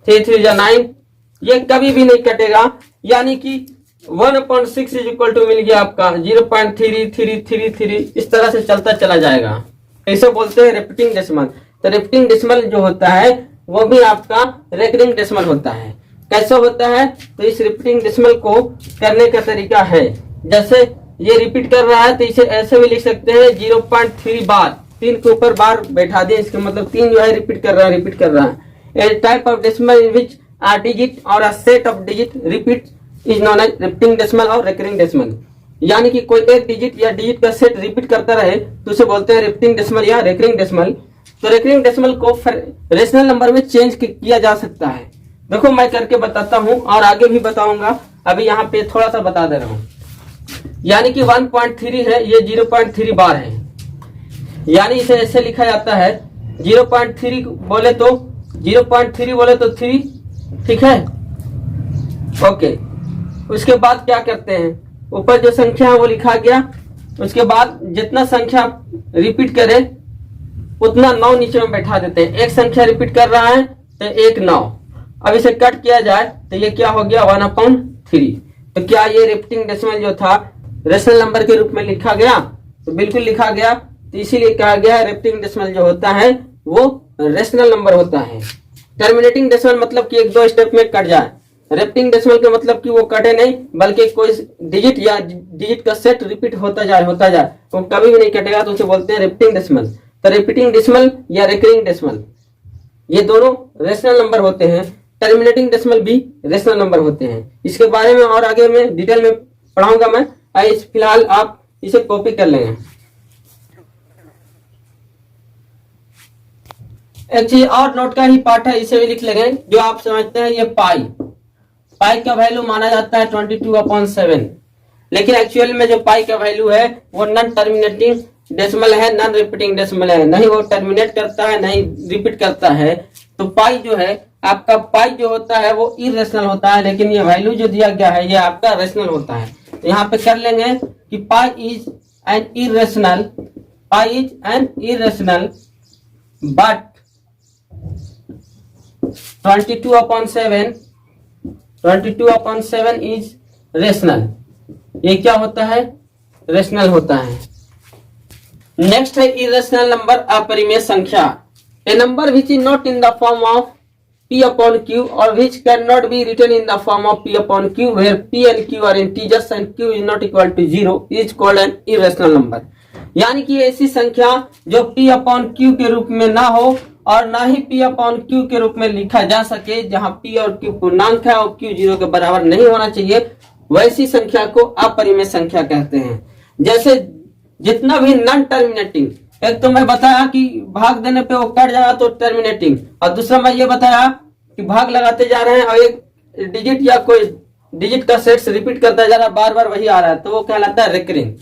3 3 जा 9, ये कभी भी नहीं कटेगा। यानी कि 1/6 इज इक्वल टू मिल गया आपका 0.3333, इस तरह से चलता चला जाएगा। इसे बोलते हैं रिपीटिंग डेसिमल। तो रिपीटिंग डेसिमल जो होता है वो भी आपका रिकरिंग डेसिमल होता है। कैसे होता है? तो इस रिपीटिंग डेसिमल को करने का तरीका है, जैसे ये रिपीट कर रहा है तो इसे ऐसे भी लिख सकते हैं 0.3 बार, 3 के ऊपर बार बैठा दिए, इसका मतलब 3 जो है रिपीट कर रहा है। A type of decimal in which a digit or a set of digit repeat is known as repeating decimal और recurring decimal। यानी कि कोई एक डिजिट या डिजिट का सेट रिपीट करता रहे तो उसे बोलते हैं रिपीटिंग डेसिमल या रेकरिंग डेसिमल। तो रेकरिंग डेसिमल को रेशनल नंबर में चेंज किया जा सकता है। देखो मैं करके बताता हूं और आगे भी बताऊंगा, अभी यहाँ पे थोड़ा सा बता दे रहा हूं। यानी कि 1.3 है, ये 0.3 बार है, यानी इसे ऐसे लिखा जाता है 0.3 बोले तो 3, ठीक है, ओके। उसके बाद क्या करते हैं, ऊपर जो संख्या है वो लिखा गया, उसके बाद जितना संख्या रिपीट करे उतना 9 नीचे में बैठा देते हैं। एक संख्या रिपीट कर रहा है तो 1 9, अब इसे कट किया जाए तो ये क्या हो गया 1/3। तो क्या ये रिपीटिंग डेसिमल जो था रेशनल नंबर के रूप में लिखा गया? तो बिल्कुल लिखा गया। तो इसीलिए कहा गया रिपीटिंग डेसिमल जो होता है वो रेशनल नंबर होता है। टर्मिनेटिंग डेसिमल मतलब कि एक दो स्टेप में कट जाए। रिपीटिंग डेसिमल का मतलब कि वो कटे नहीं, बल्कि कोई डिजिट या डिजिट का सेट रिपीट होता जाए, वो कभी भी नहीं कटेगा, तो उसे बोलते हैं रिपीटिंग डेसिमल। तो रिपीटिंग डेसिमल या रिकरिंग डेसिमल ये दोनों रेशनल नंबर होते हैं। टर्मिनेटिंग डेसिमल भी रेशनल नंबर होते हैं। इसके बारे में और आगे में डिटेल में पढ़ाऊंगा मैं, फिलहाल आप इसे कॉपी कर लेंगे। एक चीज और नोट का ही पार्ट है, इसे भी लिख लेंगे। जो आप समझते हैं ये पाई का वैल्यू माना जाता है 22/7, लेकिन एक्चुअल में जो पाई का वैल्यू है वो नॉन टर्मिनेटिंग डेसिमल है, नॉन रिपीटिंग डेसिमल है। नहीं वो टर्मिनेट करता है, नहीं रिपीट करता है। तो पाई जो है आपका, पाई जो होता है वो इरेशनल होता है, लेकिन ये वैल्यू जो दिया गया है ये आपका रेशनल होता है। तो यहाँ पे कर लेंगे कि pi is an irrational but 22/7 is rational. ये क्या होता है? रेशनल होता है। नेक्स्ट है इरेशनल नंबर, अपरिमेय संख्या। A number which is not in the form of P/Q or which cannot be written in the form of P/Q, where P and Q are integers and Q is not equal to 0 is called an irrational number। यानी कि ऐसी संख्या जो P/Q के रूप में ना हो और ना ही P/Q के रूप में लिखा जा सके, जहां P और Q पूर्णांक है और Q 0 के बराबर नहीं होना चाहिए, वैसी संख्या को अपरिमेय संख्या कहते हैं। जैसे जितना भी नॉन टर्मिनेटिंग, एक तो मैं बताया कि भाग देने पे वो कट जाएगा तो टर्मिनेटिंग, और दूसरा मैं ये बताया कि भाग लगाते जा रहे हैं और एक डिजिट या कोई डिजिट का सेट रिपीट करता जा रहा है, बार बार वही आ रहा है, तो वो कहलाता है रिकरिंग।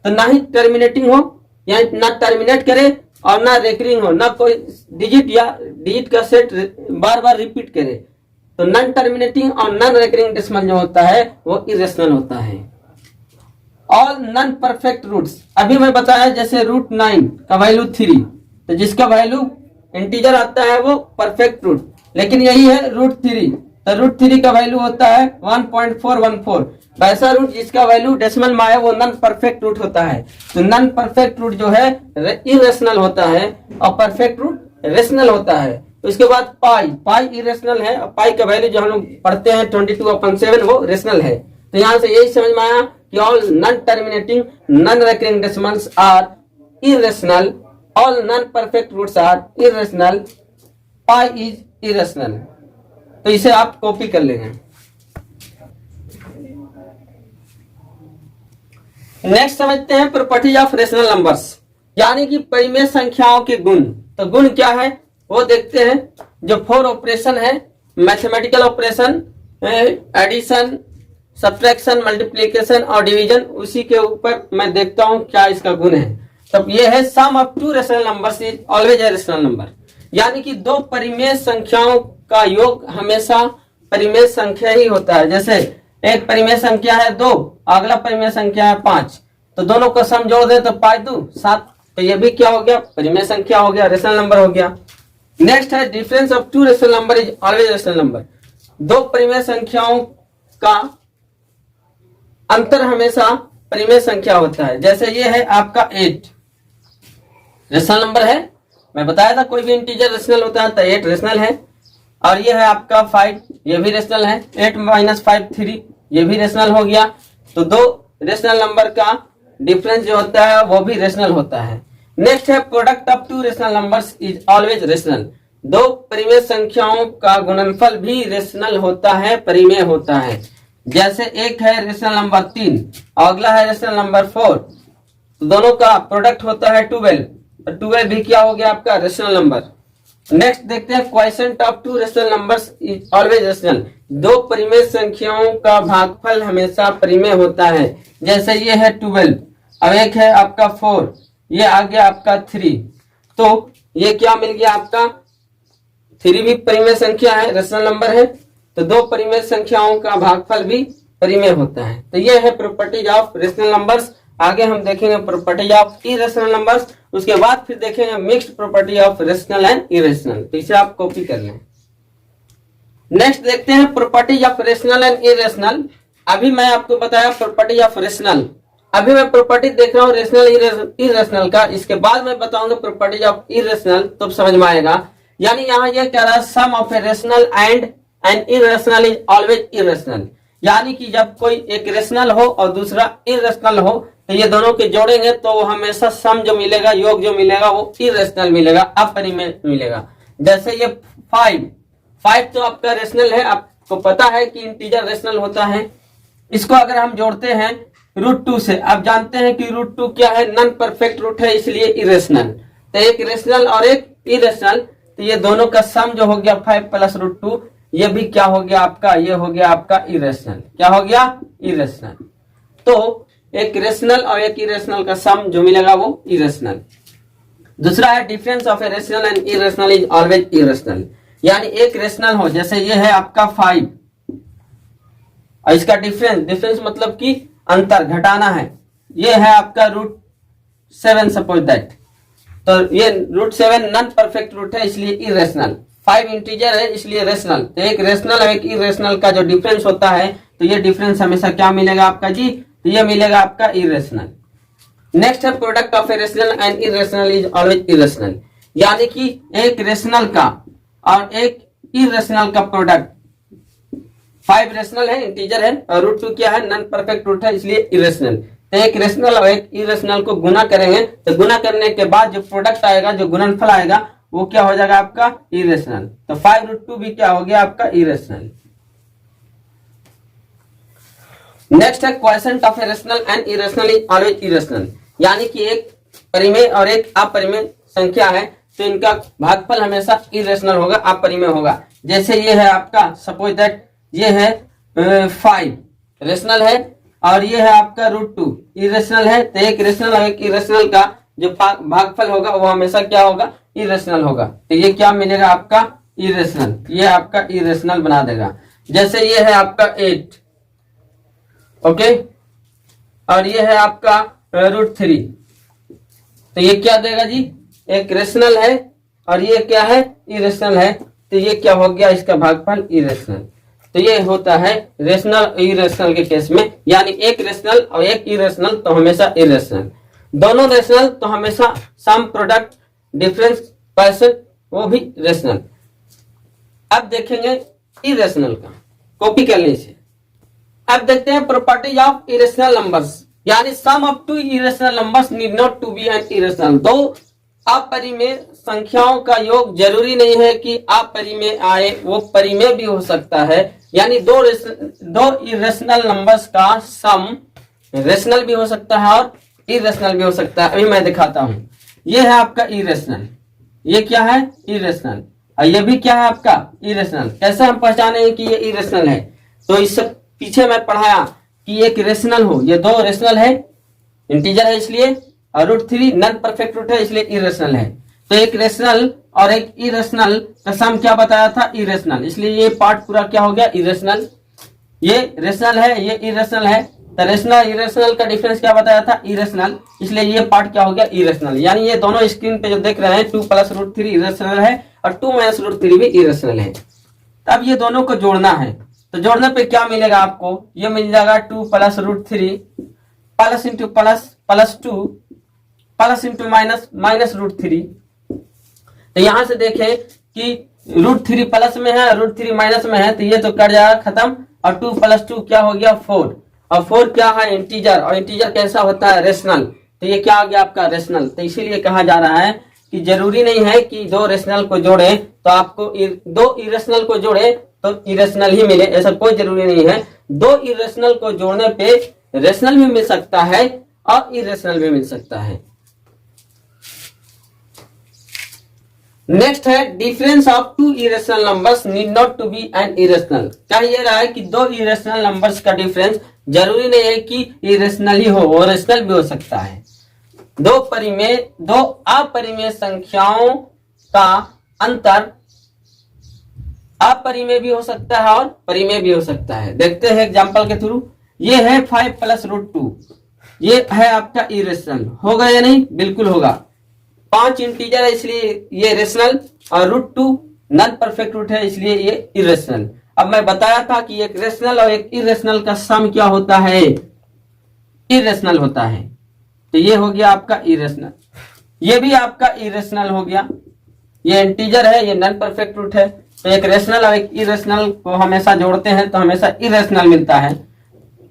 तो ना ही टर्मिनेटिंग हो या ना टर्मिनेट करे और ना रिकरिंग हो, ना कोई डिजिट या डिजिट का सेट बार बार रिपीट करे, तो नॉन टर्मिनेटिंग और नॉन रिकरिंग डेसिमल जो होता है वो इरेशनल होता है। All non perfect roots. अभी मैं बताया जैसे रूट 9 का वैल्यू 3, तो जिसका वैल्यू इंटीजर आता है वो परफेक्ट रूट, लेकिन यही है रूट 3, तो रूट 3 का वैल्यू होता है 1.414। वैसा रूट जिसका वैल्यू डेसिमल में आया वो नॉन परफेक्ट रूट होता है। तो नॉन परफेक्ट रूट जो है इरेशनल होता है और परफेक्ट रूट रेशनल होता है। उसके बाद पाई इरेशनल है, और पाई का वैल्यू जो हम लोग पढ़ते हैं 22/7 वो रेशनल है। तो यहाँ से यही समझ में आया कि all non terminating non recurring decimals are irrational, all non perfect roots are irrational, pi is irrational. तो इसे आप कॉपी कर लेंगे। नेक्स्ट समझते हैं प्रॉपर्टीज ऑफ रेशनल नंबर्स, यानी कि परिमेय संख्याओं के गुण। तो गुण क्या है वो देखते हैं। जो 4 ऑपरेशन है, mathematical operation, addition, subtraction, multiplication और डिवीजन, उसी के ऊपर मैं देखता हूं क्या इसका गुण है। तब ये है sum of 2 rational numbers is always a rational number, यानी कि 2 परिमेय संख्याओं का योग हमेशा परिमेय संख्या ही होता है। जैसे एक परिमेय संख्या है 2, अगला परिमेय संख्या है 5, तो दोनों को सम जोड़ दे तो 5 2 7, तो ये भी क्या हो गया, परिमेय संख्या हो गया, रेशनल नंबर हो गया। नेक्स्ट है difference of 2 rational number is always rational number. 2 परिमेय संख्याओं का अंतर हमेशा परिमेय संख्या होता है। जैसे ये है आपका 8 रेशनल नंबर है, मैं बताया था कोई भी इंटीजर रेशनल होता है तो 8 रेशनल है। और ये है आपका 5, ये भी रेशनल है। 8 - 5 3, ये भी रेशनल हो गया। तो 2 रेशनल नंबर का डिफरेंस जो होता है वो भी रेशनल होता है। नेक्स्ट है product of 2 rational numbers is always rational. 2 परिमेय संख्याओं का गुणनफल भी रेशनल होता है, परिमेय होता है। जैसे एक है रेशनल नंबर 3 और अगला है रेशनल नंबर 4, तो दोनों का प्रोडक्ट होता है 12, तो 12 भी क्या हो गया आपका रेशनल नंबर। नेक्स्ट देखते हैं quotient of 2 rational numbers is always rational. 2 परिमेय संख्याओं का भागफल हमेशा परिमेय होता है। जैसे ये है 12, अब एक है आपका 4, ये आ गया आपका 3, तो ये क्या मिल गया आपका 3 भी परिमेय संख्या है, रेशनल नंबर है। तो 2 परिमेय संख्याओं का भागफल भी परिमेय होता है। तो ये है प्रॉपर्टीज ऑफ रेशनल नंबर्स। आगे हम देखेंगे प्रॉपर्टीज ऑफ इरेशनल नंबर्स, उसके बाद फिर देखेंगे mixed property of rational and irrational. तो इसे आप कॉपी कर लें। नेक्स्ट देखते हैं properties of rational and irrational. अभी मैं आपको बताया प्रॉपर्टी ऑफ रेशनल, अभी मैं प्रॉपर्टी देख रहा हूँ रेशनल इरेशनल का, इसके बाद मैं बताऊंगा प्रॉपर्टीज ऑफ इरेशनल, तो समझ में आएगा। यानी यहाँ ये कह रहा है sum of a rational and an irrational is always irrational, यानी कि जब कोई एक रेशनल हो और दूसरा इरेशनल हो तो ये दोनों के जोड़ेंगे तो वो हमेशा सम जो मिलेगा, योग जो मिलेगा वो इरेशनल मिलेगा, अपरिमेय मिलेगा। जैसे ये 5 तो आपका रेशनल है, आपको पता है कि इंटीजर रेशनल होता है। इसको अगर हम जोड़ते हैं √2 से, आप जानते हैं कि √2 क्या है, नॉन परफेक्ट रूट है, इसलिए इरेशनल। तो एक रेशनल और एक इरेशनल, तो ये दोनों का सम जो हो गया 5 + √2, ये भी क्या हो गया आपका, ये हो गया आपका इरेशनल। क्या हो गया, इरेशनल। तो एक रेशनल और एक इरेशनल का सम जो मिलेगा वो इरेशनल। दूसरा है difference of a rational and irrational is always irrational, यानी एक रेशनल हो, जैसे ये है आपका 5 और इसका डिफरेंस मतलब कि अंतर घटाना है, ये है आपका √7 सपोज दैट, तो ये √7 नॉन परफेक्ट रूट है इसलिए इरेशनल। 5 इंटीजर है इसलिए रेशनल। तो एक रेशनल और एक इरेशनल का जो डिफरेंस होता है, तो ये डिफरेंस हमेशा क्या मिलेगा आपका जी, तो ये मिलेगा आपका इरेशनल। नेक्स्ट है product of a rational and irrational is always irrational, यानी कि एक रेशनल का और एक इरेशनल का प्रोडक्ट। 5 रेशनल है, इंटीजर है, और √2 क्या है, नॉन परफेक्ट रूट है इसलिए इरेशनल। तो एक रेशनल और एक इरेशनल को गुना करेंगे, तो गुना करने के बाद जो प्रोडक्ट आएगा, जो गुणनफल आएगा, वो क्या हो जाएगा आपका इरेशनल। तो 5√2 भी क्या हो गया आपका इरेशनल। नेक्स्ट है quotient of a rational and irrational is always irrational, यानी कि एक परिमेय और एक अपरिमेय संख्या है तो इनका भागफल हमेशा इरेशनल होगा, अपरिमेय होगा। जैसे ये है आपका सपोज दैट ये है 5 रेशनल है और ये है आपका √2 इरेशनल है। तो एक रेशनल और एक इरेशनल का जो भागफल होगा वो हमेशा क्या होगा, इरेशनल होगा। तो ये क्या मिलेगा आपका इरेशनल, ये आपका इरेशनल बना देगा। जैसे ये है आपका 8, ओके, और ये है आपका √3। तो ये क्या देगा जी, एक रेशनल है और ये क्या है, इरेशनल है। तो ये क्या हो गया, इसका भागफल इरेशनल। तो ये होता है रेशनल इरेशनल के केस में, यानी एक रेशनल और एक इरेशनल तो हमेशा इरेशनल, दोनों रेशनल तो हमेशा सम प्रोडक्ट डिफरेंस पर्सन वो भी रेशनल। अब देखेंगे इरेशनल का, कॉपी कर लीजिए। अब देखते हैं प्रॉपर्टीज ऑफ इरेशनल नंबर्स, यानी sum of two irrational numbers need not to be an irrational. दो अपरिमेय संख्याओं का योग जरूरी नहीं है कि अपरिमेय आए, वो परिमेय भी हो सकता है। यानी दो इरेशनल नंबर्स का सम रेशनल भी हो सकता है और इरेशनल भी हो सकता है। अभी मैं दिखाता हूं। ये है आपका इरेशनल, ये क्या है, इरेशनल, और ये भी क्या है आपका इरेशनल। कैसे हम पहचाने कि ये इरेशनल है, तो इससे पीछे मैं पढ़ाया कि एक रेशनल हो, ये दो रेशनल है, इंटीजर है इसलिए, और √3 नॉन परफेक्ट रूट है इसलिए इरेशनल है। तो एक रेशनल और एक इरेशनल का सम क्या बताया था, इरेशनल, इसलिए ये पार्ट पूरा क्या हो गया, इरेशनल। ये रेशनल है, ये इरेशनल है, तो रेशनल इरेशनल का डिफरेंस क्या बताया था, इरेशनल, इसलिए ये पार्ट क्या हो गया, इरेशनल। यानी ये दोनों स्क्रीन पे जो देख रहे हैं 2 + √3 इरेशनल है और 2 - √3 भी इरेशनल है। अब ये दोनों को जोड़ना है, तो जोड़ने पे क्या मिलेगा आपको, ये मिल जाएगा 2 + √3 plus into plus plus 2 plus into minus minus √3। तो यहां से देखें कि √3 प्लस में है, √3 माइनस में है, तो ये तो कट जाएगा खत्म, और 2 + 2 क्या हो गया 4, और 4 क्या है, इंटीजर, और इंटीजर कैसा होता है, रेशनल। तो ये क्या हो गया आपका रेशनल। तो इसीलिए कहा जा रहा है कि जरूरी नहीं है कि दो रेशनल को जोड़े तो आपको दो इरेशनल को जोड़े तो इरेशनल ही मिले, ऐसा कोई जरूरी नहीं है। दो इरेशनल को जोड़ने पे रेशनल भी मिल सकता है और इरेशनल भी मिल सकता है। नेक्स्ट है difference of two irrational numbers need not to be an irrational. क्या ये रहा है कि दो इरेशनल नंबर्स का डिफरेंस जरूरी नहीं है कि इरेशनल ही हो, वो रेशनल भी हो सकता है। दो अपरिमेय संख्याओं का अंतर अपरिमेय भी हो सकता है और परिमेय भी हो सकता है। देखते हैं एग्जांपल के थ्रू। ये है 5 + √2, ये है आपका इरेशनल, होगा या नहीं, बिल्कुल होगा। 5 इंटीजर है इसलिए ये रेशनल, और √2 नॉन परफेक्ट रूट है इसलिए ये इरेशनल। अब मैं बताया था कि एक रेशनल और एक इरेशनल का सम क्या होता है, इरेशनल होता है। तो ये हो गया आपका इरेशनल, ये भी आपका इरेशनल हो गया। ये इंटीजर है, ये नॉन परफेक्ट रूट है, तो एक रेशनल और एक इरेशनल को हमेशा जोड़ते हैं तो हमेशा इरेशनल मिलता है।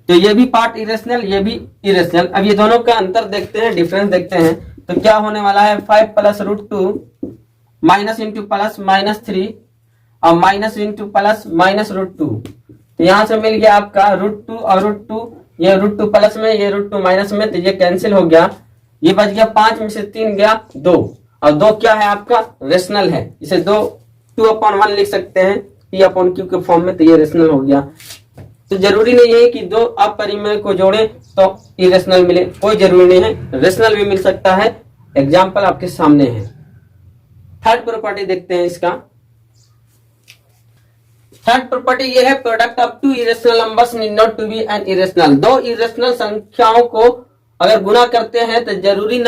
तो ये भी पार्ट इरेशनल, ये भी इरेशनल। अब ये दोनों का अंतर देखते हैं, डिफरेंस देखते हैं। तो क्या होने वाला है, 5 + √2 माइनस इंटू प्लस -3 और माइनस इंटू प्लस माइनस √2। तो यहां से मिल गया आपका √2 और √2, ये √2 प्लस में, ये √2 माइनस में, तो ये कैंसिल हो गया। ये बच गया 5 में से 3 गया 2, और 2 क्या है आपका रेशनल है, इसे 2/1 लिख सकते हैं P/Q के फॉर्म में, तो ये रेशनल हो गया। तो जरूरी नहीं है कि दो अपरिमेय को जोड़े तो इरेशनल मिले, कोई जरूरी नहीं है, रेशनल भी मिल सकता है। एग्जाम्पल आपके सामने है। थर्ड प्रॉपर्टी देखते हैं इसका। थर्ड प्रॉपर्टी ये है product of two irrational numbers need not to be an irrational. दो इरेशनल संख्याओं को अगर गुना करते हैं तो जरूरी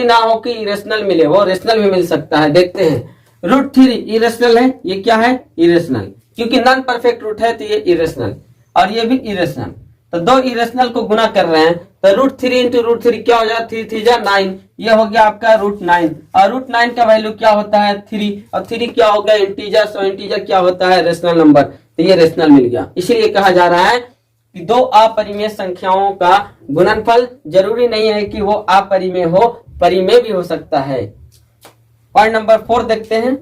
ना हो कि इरेशनल मिले, वो रेशनल भी मिल सकता है। देखते हैं √3 इरेशनल है, ये क्या है, इरेशनल, क्योंकि नॉन परफेक्ट रूट है तो ये इरेशनल, और ये भी इरेशनल। तो दो इरेशनल को गुना कर रहे हैं तो √3 × √3 क्या हो जाएगा, 3 3 9, ये हो गया आपका √9, और √9 का वैल्यू क्या होता है 3, और 3 क्या हो गया इंटीजर, सो इंटीजर क्या होता है रेशनल नंबर, तो ये रेशनल मिल गया। इसीलिए कहा जा रहा है कि दो अपरिमेय संख्याओं का गुणनफल जरूरी नहीं है कि वो अपरिमेय हो, परिमेय भी हो सकता है। पॉइंट नंबर 4 देखते हैं।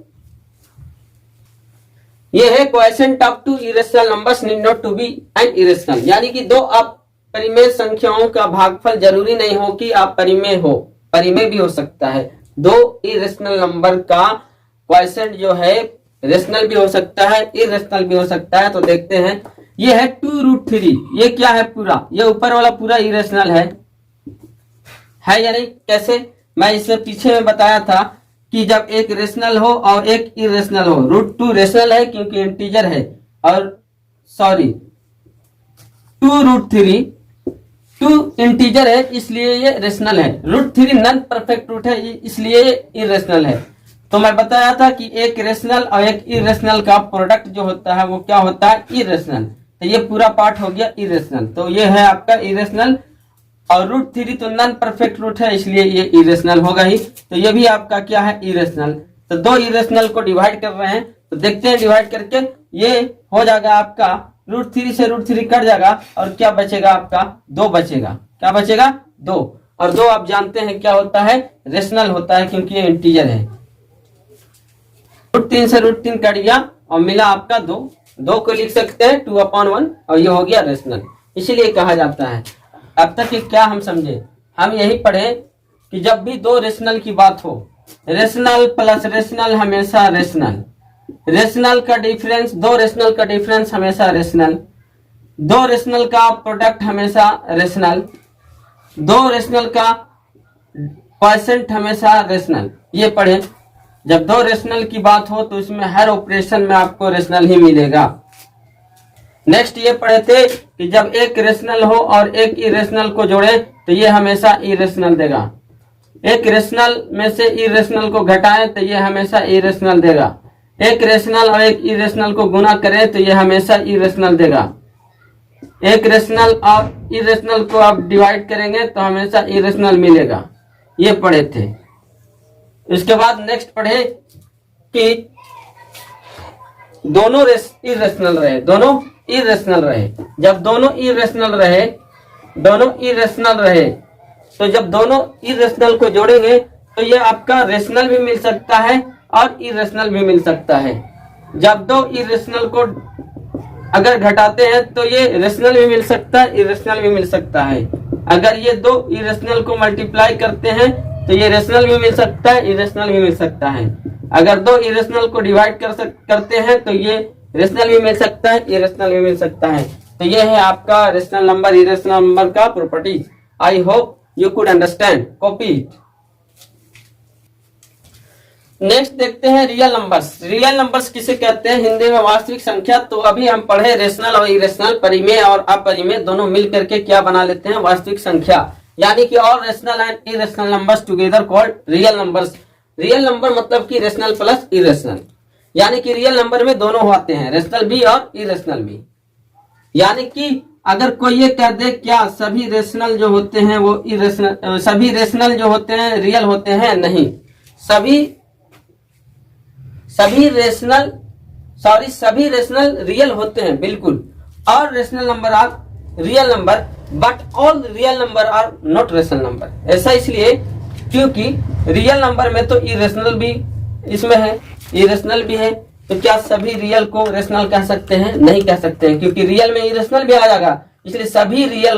ये है quotient of two irrational numbers need not to be an irrational, यानी कि दो अपरिमेय संख्याओं का भागफल जरूरी नहीं हो कि अपरिमेय हो, परिमेय भी हो सकता है। दो इरेशनल नंबर का क्वोशिएंट जो है रेशनल भी हो सकता है, इरेशनल भी हो सकता है। तो देखते हैं, ये है 2√3, ये क्या है पूरा, ये ऊपर वाला पूरा इरेशनल है या नहीं। कैसे, मैं इससे पीछे में बताया था कि जब एक रेशनल हो और एक इरेशनल हो। √2 रेशनल है क्योंकि इंटीजर है, और सॉरी 2√3 टू इंटीजर है इसलिए ये रेशनल है, √3 नॉन परफेक्ट रूट है इसलिए ये इरेशनल है। तो मैं बताया था कि एक रेशनल और एक इरेशनल का प्रोडक्ट जो होता है वो क्या होता है, इरेशनल। तो ये पूरा पार्ट हो गया इरेशनल, तो ये है आपका इरेशनल। और √3 तो नॉन परफेक्ट रूट है इसलिए ये इरेशनल होगा ही, तो ये भी आपका क्या है, इरेशनल। तो दो इरेशनल को डिवाइड कर रहे हैं, तो देखते हैं डिवाइड करके ये हो जाएगा आपका √3 से √3 कट जाएगा और क्या बचेगा आपका, 2 बचेगा। क्या बचेगा, 2। और 2 आप जानते हैं क्या होता है, रेशनल होता है क्योंकि ये इंटीजर है। √3 से √3 कट गया और मिला आपका 2। 2 को लिख सकते हैं 2/1 और ये हो गया रेशनल, इसीलिए कहा जाता है। अब तक ये क्या हम समझे, हम यही पढ़े कि जब भी दो रेशनल की बात हो, रेशनल प्लस रेशनल हमेशा रेशनल, रेशनल का डिफरेंस, दो रेशनल का डिफरेंस हमेशा रेशनल, दो रेशनल का प्रोडक्ट हमेशा रेशनल, दो रेशनल का परसेंट हमेशा रेशनल। ये पढ़े, जब दो रेशनल की बात हो तो इसमें हर ऑपरेशन में आपको रेशनल ही मिलेगा। नेक्स्ट ये पढ़े थे कि जब एक रेशनल हो और एक इरेशनल को जोड़े तो ये हमेशा इरेशनल देगा। एक रेशनल में से इरेशनल को घटाएं तो ये हमेशा इरेशनल देगा। एक रेशनल और एक इरेशनल को गुना करें तो ये हमेशा इरेशनल देगा। एक रेशनल और इरेशनल को आप डिवाइड करेंगे तो हमेशा इरेशनल मिलेगा। ये पढ़े थे। इसके बाद नेक्स्ट पढ़े कि दोनों इरेशनल रहे, दोनों इरेशनल रहे। जब दोनों इरेशनल रहे, दोनों इरेशनल रहे, तो जब दोनों इरेशनल को जोड़ेंगे तो ये आपका रेशनल भी मिल सकता है और इरेशनल भी मिल सकता है। जब दो इरेशनल को अगर घटाते हैं तो ये रेशनल भी मिल सकता है, इरेशनल भी मिल सकता है। अगर ये दो इरेशनल को मल्टीप्लाई करते हैं तो ये रेशनल भी मिल सकता है, इरेशनल भी मिल सकता है। अगर दो इरेशनल को डिवाइड करते हैं तो ये रेशनल भी मिल सकता है, इरेशनल भी मिल सकता है। तो ये है आपका रेशनल नंबर इरेशनल नंबर का properties. I hope you could understand, copy it. Next देखते हैं रियल नंबर्स। रियल नंबर्स किसे कहते हैं हिंदी में, वास्तविक संख्या। तो अभी हम पढ़े रेशनल और इरेशनल, परिमेय और अपरिमेय दोनों मिल करके क्या बना लेते हैं, वास्तविक संख्या। यानी कि all rational and irrational numbers together called real numbers. Real number मतलब कि रेशनल प्लस इरेशनल, यानी कि रियल नंबर में दोनों होते हैं, रेशनल भी और इरेशनल भी। यानी कि अगर कोई ये कह दे क्या सभी रेशनल जो होते हैं वो इरेशनल, सभी रेशनल जो होते हैं रियल होते हैं, नहीं। सभी रेशनल रियल होते हैं, बिल्कुल। और rational number are real number, but all real number are not rational number. ऐसा इसलिए क्योंकि रियल नंबर में तो इरेशनल भी इसमें है, इरेशनल भी है। तो क्या सभी रियल को रेशनल कह सकते हैं, नहीं कह सकते हैं, क्योंकि रियल में इरेशनल भी आ जाएगा। इसलिए सभी रियल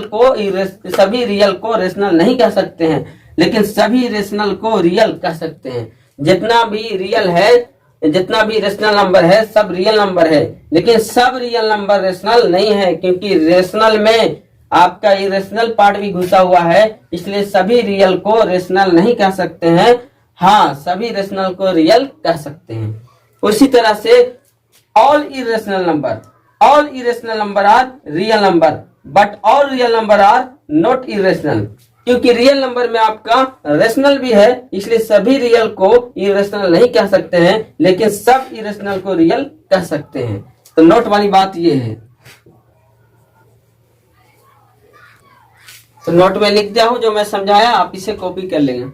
को रेशनल नहीं कह सकते हैं, लेकिन सभी रेशनल को रियल कह सकते हैं। जितना भी रियल है, जितना भी रेशनल नंबर है, सब रियल नंबर है। लेकिन सब रियल नंबर रेशनल नहीं है, क्योंकि रेशनल में आपका इरेशनल पार्ट भी घुसा हुआ है। इसलिए सभी रियल को रेशनल नहीं कह सकते हैं, हाँ सभी रेशनल को रियल कह सकते हैं। उसी तरह से all irrational number are real number, but all real number are not irrational. क्योंकि रियल नंबर में आपका रेशनल भी है, इसलिए सभी रियल को इरेशनल नहीं कह सकते हैं, लेकिन सब इरेशनल को रियल कह सकते हैं। तो नोट वाली बात ये है। तो नोट में लिख दिया हूं जो मैं समझाया, आप इसे कॉपी कर लेंगे।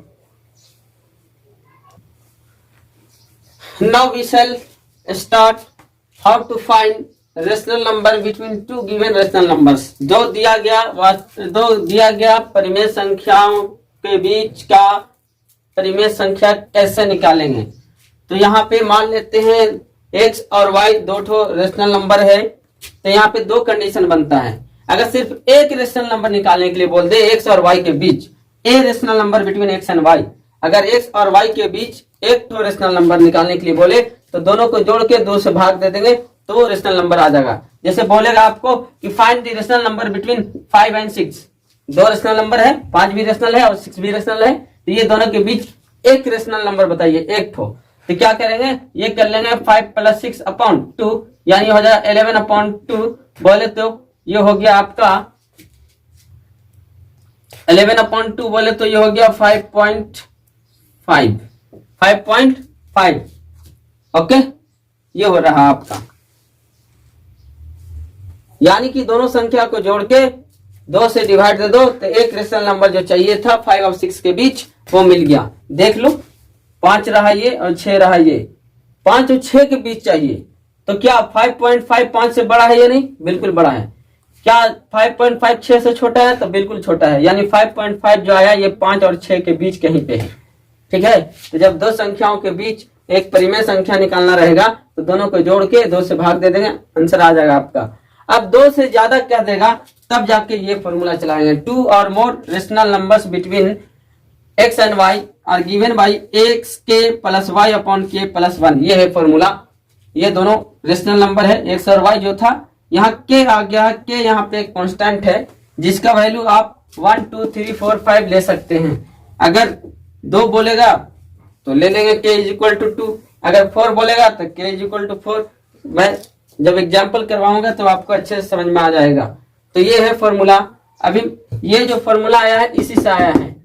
Now we shall start how to find rational number between two given rational numbers। दो दिया गया परिमेय संख्याओं के बीच का परिमेय संख्या कैसे निकालेंगे। तो यहाँ पे मान लेते हैं x और y दो ठो रेशनल नंबर है। तो यहाँ पे दो कंडीशन बनता है। अगर सिर्फ एक रेशनल नंबर निकालने के लिए बोल दे x और y के बीच, a rational number between x and y, अगर x और y के बीच एक तो रेशनल नंबर निकालने के लिए बोले तो दोनों को जोड़ के 2 से भाग दे देंगे तो रेशनल नंबर आ जाएगा। जैसे बोलेगा आपको कि find the rational number between 5 and 6, दो रेशनल नंबर है, 5 भी रेशनल है और 6 भी रेशनल है, तो ये दोनों के बीच एक रेशनल नंबर बताइए, एक ठो। तो क्या करेंगे, ये कर लेंगे 5 + 6/2, यानी हो जाएगा 11/2। बोले तो ये हो गया आपका 11/2 बोले तो ये हो गया 5.5, 5.5। ओके, ये हो रहा आपका, यानी कि दोनों संख्या को जोड़ के 2 से डिवाइड दे दो तो एक रेशनल नंबर जो चाहिए था 5 और 6 के बीच वो मिल गया। देख लो, 5 रहा ये और 6 रहा ये, 5 और 6 के बीच चाहिए। तो क्या 5.5 5 से बड़ा है या नहीं? बिल्कुल बड़ा है। क्या 5.5 6 से छोटा है? तो बिल्कुल छोटा है। यानी 5.5 जो आया ये 5 और 6 के बीच कहीं पे है। ठीक है, तो जब दो संख्याओं के बीच एक परिमेय संख्या निकालना रहेगा तो दोनों को जोड़ के 2 से भाग दे देंगे, आंसर आ जाएगा आपका। अब 2 से ज्यादा क्या देगा तब जाके ये फॉर्मूला चलाएंगे। 2 और more rational numbers between x and y are given by x k plus y upon k plus 1। ये है फॉर्मूला। ये दोनों रेशनल नंबर है, x और y जो था, यहाँ के आ गया, के यहाँ पे एक कांस्टेंट है जिसका वैल्यू आप 1 2 3 4 5 ले सकते हैं। अगर 2 बोलेगा तो ले लेंगे k इज इक्वल टू 2, अगर 4 बोलेगा तो k इज इक्वल टू 4। मैं जब एग्जाम्पल करवाऊंगा तो आपको अच्छे से समझ में आ जाएगा। तो ये है फॉर्मूला। अभी ये जो फॉर्मूला आया है इसी से आया है।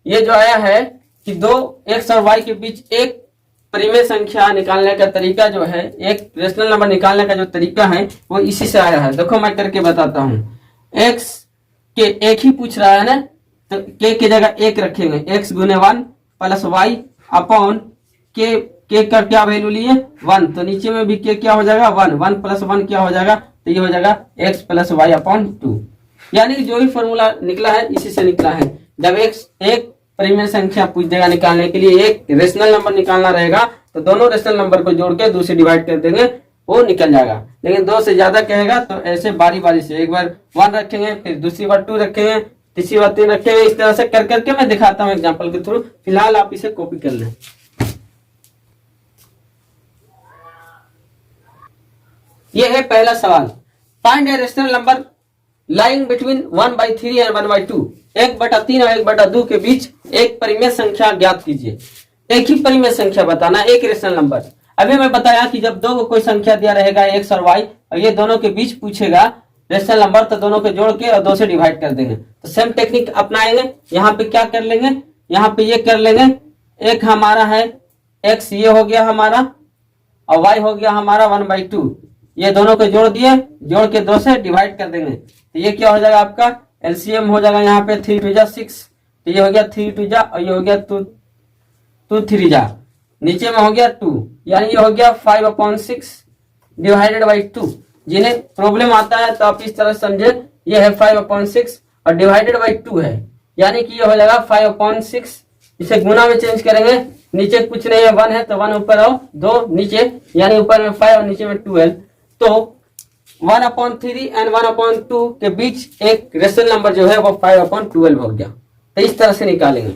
ये जो आया है कि 2 x और y के बीच एक परिमेय संख्या निकालने का तरीका जो है, एक रेशनल नंबर निकालने का जो तरीका है वो इसी से आया है। देखो मैं करके बताता हूँ। x के एक ही पूछ रहा है ना, तो k की जगह 1 रखेंगे, x गुने 1 प्लस वाई अपॉन के का क्या वैल्यू लिए 1, तो नीचे में भी के क्या हो जाएगा 1, 1 प्लस 1 क्या हो जाएगा, तो ये हो जाएगा x प्लस वाई अपॉन 2। यानी जो भी फॉर्मूला निकला है इसी से निकला है। जब एक परिमेय संख्या पूछ देगा निकालने के लिए, एक रेशनल नंबर निकालना रहेगा तो दोनों रेशनल नंबर को जोड़ के 2 से डिवाइड कर देंगे, वो निकल जाएगा। लेकिन 2 से ज्यादा कहेगा तो ऐसे बारी बारी से एक बार 1 रखेंगे, फिर दूसरी बार 2 रखेंगे, तीसरी बार 3 रखेंगे। इस तरह से कर करके मैं दिखाता हूँ एग्जाम्पल के थ्रू। फिलहाल आप इसे कॉपी कर लें। ये है पहला सवाल, find A rational number lying between 1/3 and 1/2। 1/3 और 1/2 के बीच एक परिमेय संख्या ज्ञात कीजिए। एक ही परिमेय संख्या बताना, एक रेशनल नंबर। अभी मैं बताया कि जब दो को कोई संख्या दिया रहेगा x और y और ये दोनों के बीच पूछेगा रेशनल नंबर, तो दोनों को जोड़ के और 2 से डिवाइड कर देंगे। तो सेम टेक्निक अपनाएंगे। यहाँ पे क्या कर लेंगे, यहाँ पे ये कर लेंगे, एक हमारा है x, ये हो गया हमारा, और y हो गया हमारा 1/2। ये दोनों को जोड़ दिए, जोड़ के 2 से डिवाइड कर देंगे। तो ये क्या हो जाएगा आपका एलसीएम हो जाएगा यहाँ पे 3 2 जा 6, तो ये हो गया 3 2 जा और ये हो गया 2 3 जा, नीचे में हो गया 2, यानी ये हो गया 5/6 डिवाइडेड बाई 2। जिन्हें प्रॉब्लम आता है तो आप इस तरह समझे, ये है 5/6 और डिवाइडेड बाई 2 है, यानी कि ये हो जाएगा 5/6। इसे गुना में चेंज करेंगे, नीचे कुछ नहीं है 1 है तो 1 ऊपर आओ, 2 नीचे, यानी ऊपर में 5 और नीचे में 12। तो 1/3 एंड 1/2 के बीच एक रेशनल नंबर जो है वो 5/12 हो गया। तो इस तरह से निकालेंगे,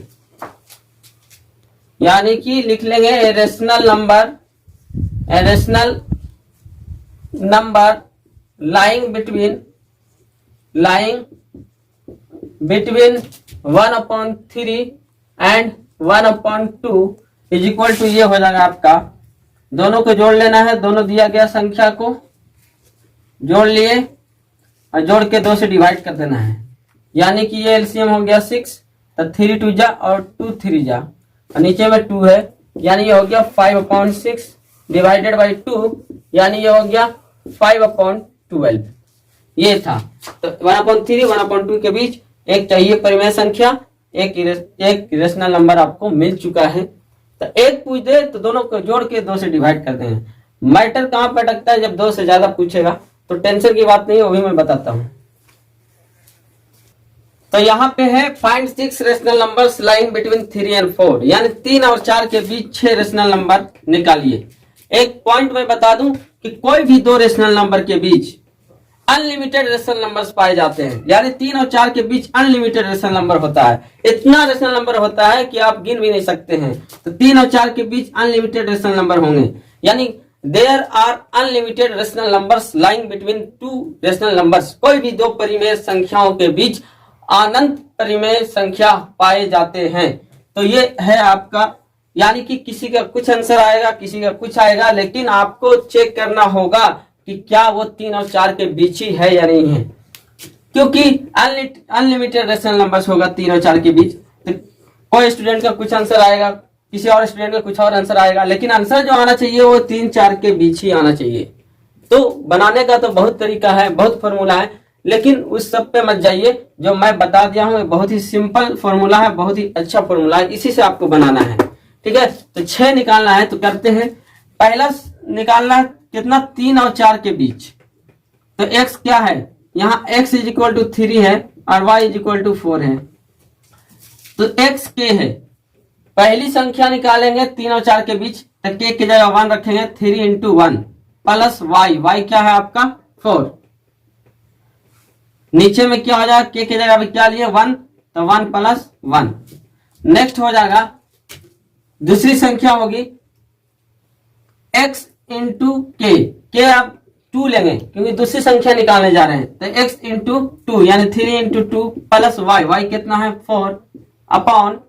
यानी कि लिख लेंगे a rational number lying between 1/3 and 1/2 is equal to, ये हो जाएगा आपका, दोनों को जोड़ लेना है, दोनों दिया गया संख्या को जोड़ लिए और जोड़ के 2 से डिवाइड कर देना है। यानी कि ये एलसीएम हो गया 6, तो 3 2 जा और 2 3 जा और नीचे में 2 है, यानी ये हो गया 5/6 डिवाइडेड बाई 2, यानी ये हो गया 5/12। ये था। तो 1/3 1/2 के बीच एक चाहिए परिमेय संख्या, एक रेशनल नंबर आपको मिल चुका है। तो एक पूछ दे तो दोनों को जोड़ के 2 से डिवाइड कर देंगे। मैटर कहां पे अटकता है, जब 2 से ज्यादा पूछेगा, तो टेंशन की बात नहीं है, वो भी मैं बताता हूं। तो यहाँ पे है find 6 rational numbers lying between 3 and 4, यानी 3 और 4 के बीच 6 रेशनल नंबर निकालिए। एक पॉइंट मैं बता दूं कि कोई भी 2 रेशनल नंबर के बीच अनलिमिटेड रेशनल नंबर्स पाए जाते हैं, यानी 3 और 4 के बीच अनलिमिटेड रेशनल नंबर होता है। इतना रेशनल नंबर होता है कि आप गिन भी नहीं सकते हैं। तो 3 और 4 के बीच अनलिमिटेड रेशनल नंबर होंगे, यानी there are unlimited rational numbers lying between 2 rational numbers. कोई भी 2 परिमेय संख्याओं के बीच अनंत परिमेय संख्या पाए जाते हैं। तो ये है आपका, यानी कि किसी का कुछ आंसर आएगा, किसी का कुछ आएगा, लेकिन आपको चेक करना होगा कि क्या वो 3 और 4 के बीच ही है या नहीं है। क्योंकि अनलिमिटेड रेशनल नंबर्स होगा 3 और 4 के बीच, तो कोई स्टूडेंट का कुछ आंसर आएगा, किसी और स्टूडेंट का कुछ और आंसर आएगा, लेकिन आंसर जो आना चाहिए वो 3-4 के बीच ही आना चाहिए। तो बनाने का तो बहुत तरीका है, बहुत फॉर्मूला है, लेकिन उस सब पे मत जाइए। जो मैं बता दिया हूँ बहुत ही सिंपल फॉर्मूला है, बहुत ही अच्छा फॉर्मूला है, इसी से आपको बनाना है। ठीक है, तो 6 निकालना है तो करते हैं। पहला निकालना है कितना, 3 और 4 के बीच। तो x क्या है, यहाँ x इज इक्वल टू 3 है और y इज इक्वल टू 4 है, तो x k है। पहली संख्या निकालेंगे 3 और 4 के बीच, तो k की जगह 1 रखेंगे, 3 इंटू 1 प्लस y क्या है आपका 4। नीचे में क्या हो जाएगा, k की जगह क्या लिए 1, तो 1 प्लस 1। नेक्स्ट हो जाएगा दूसरी संख्या होगी x इंटू के आप 2 लेंगे क्योंकि दूसरी संख्या निकालने जा रहे हैं, तो x इंटू 2 यानी 3 इंटू 2 प्लस y कितना है 4 अपॉन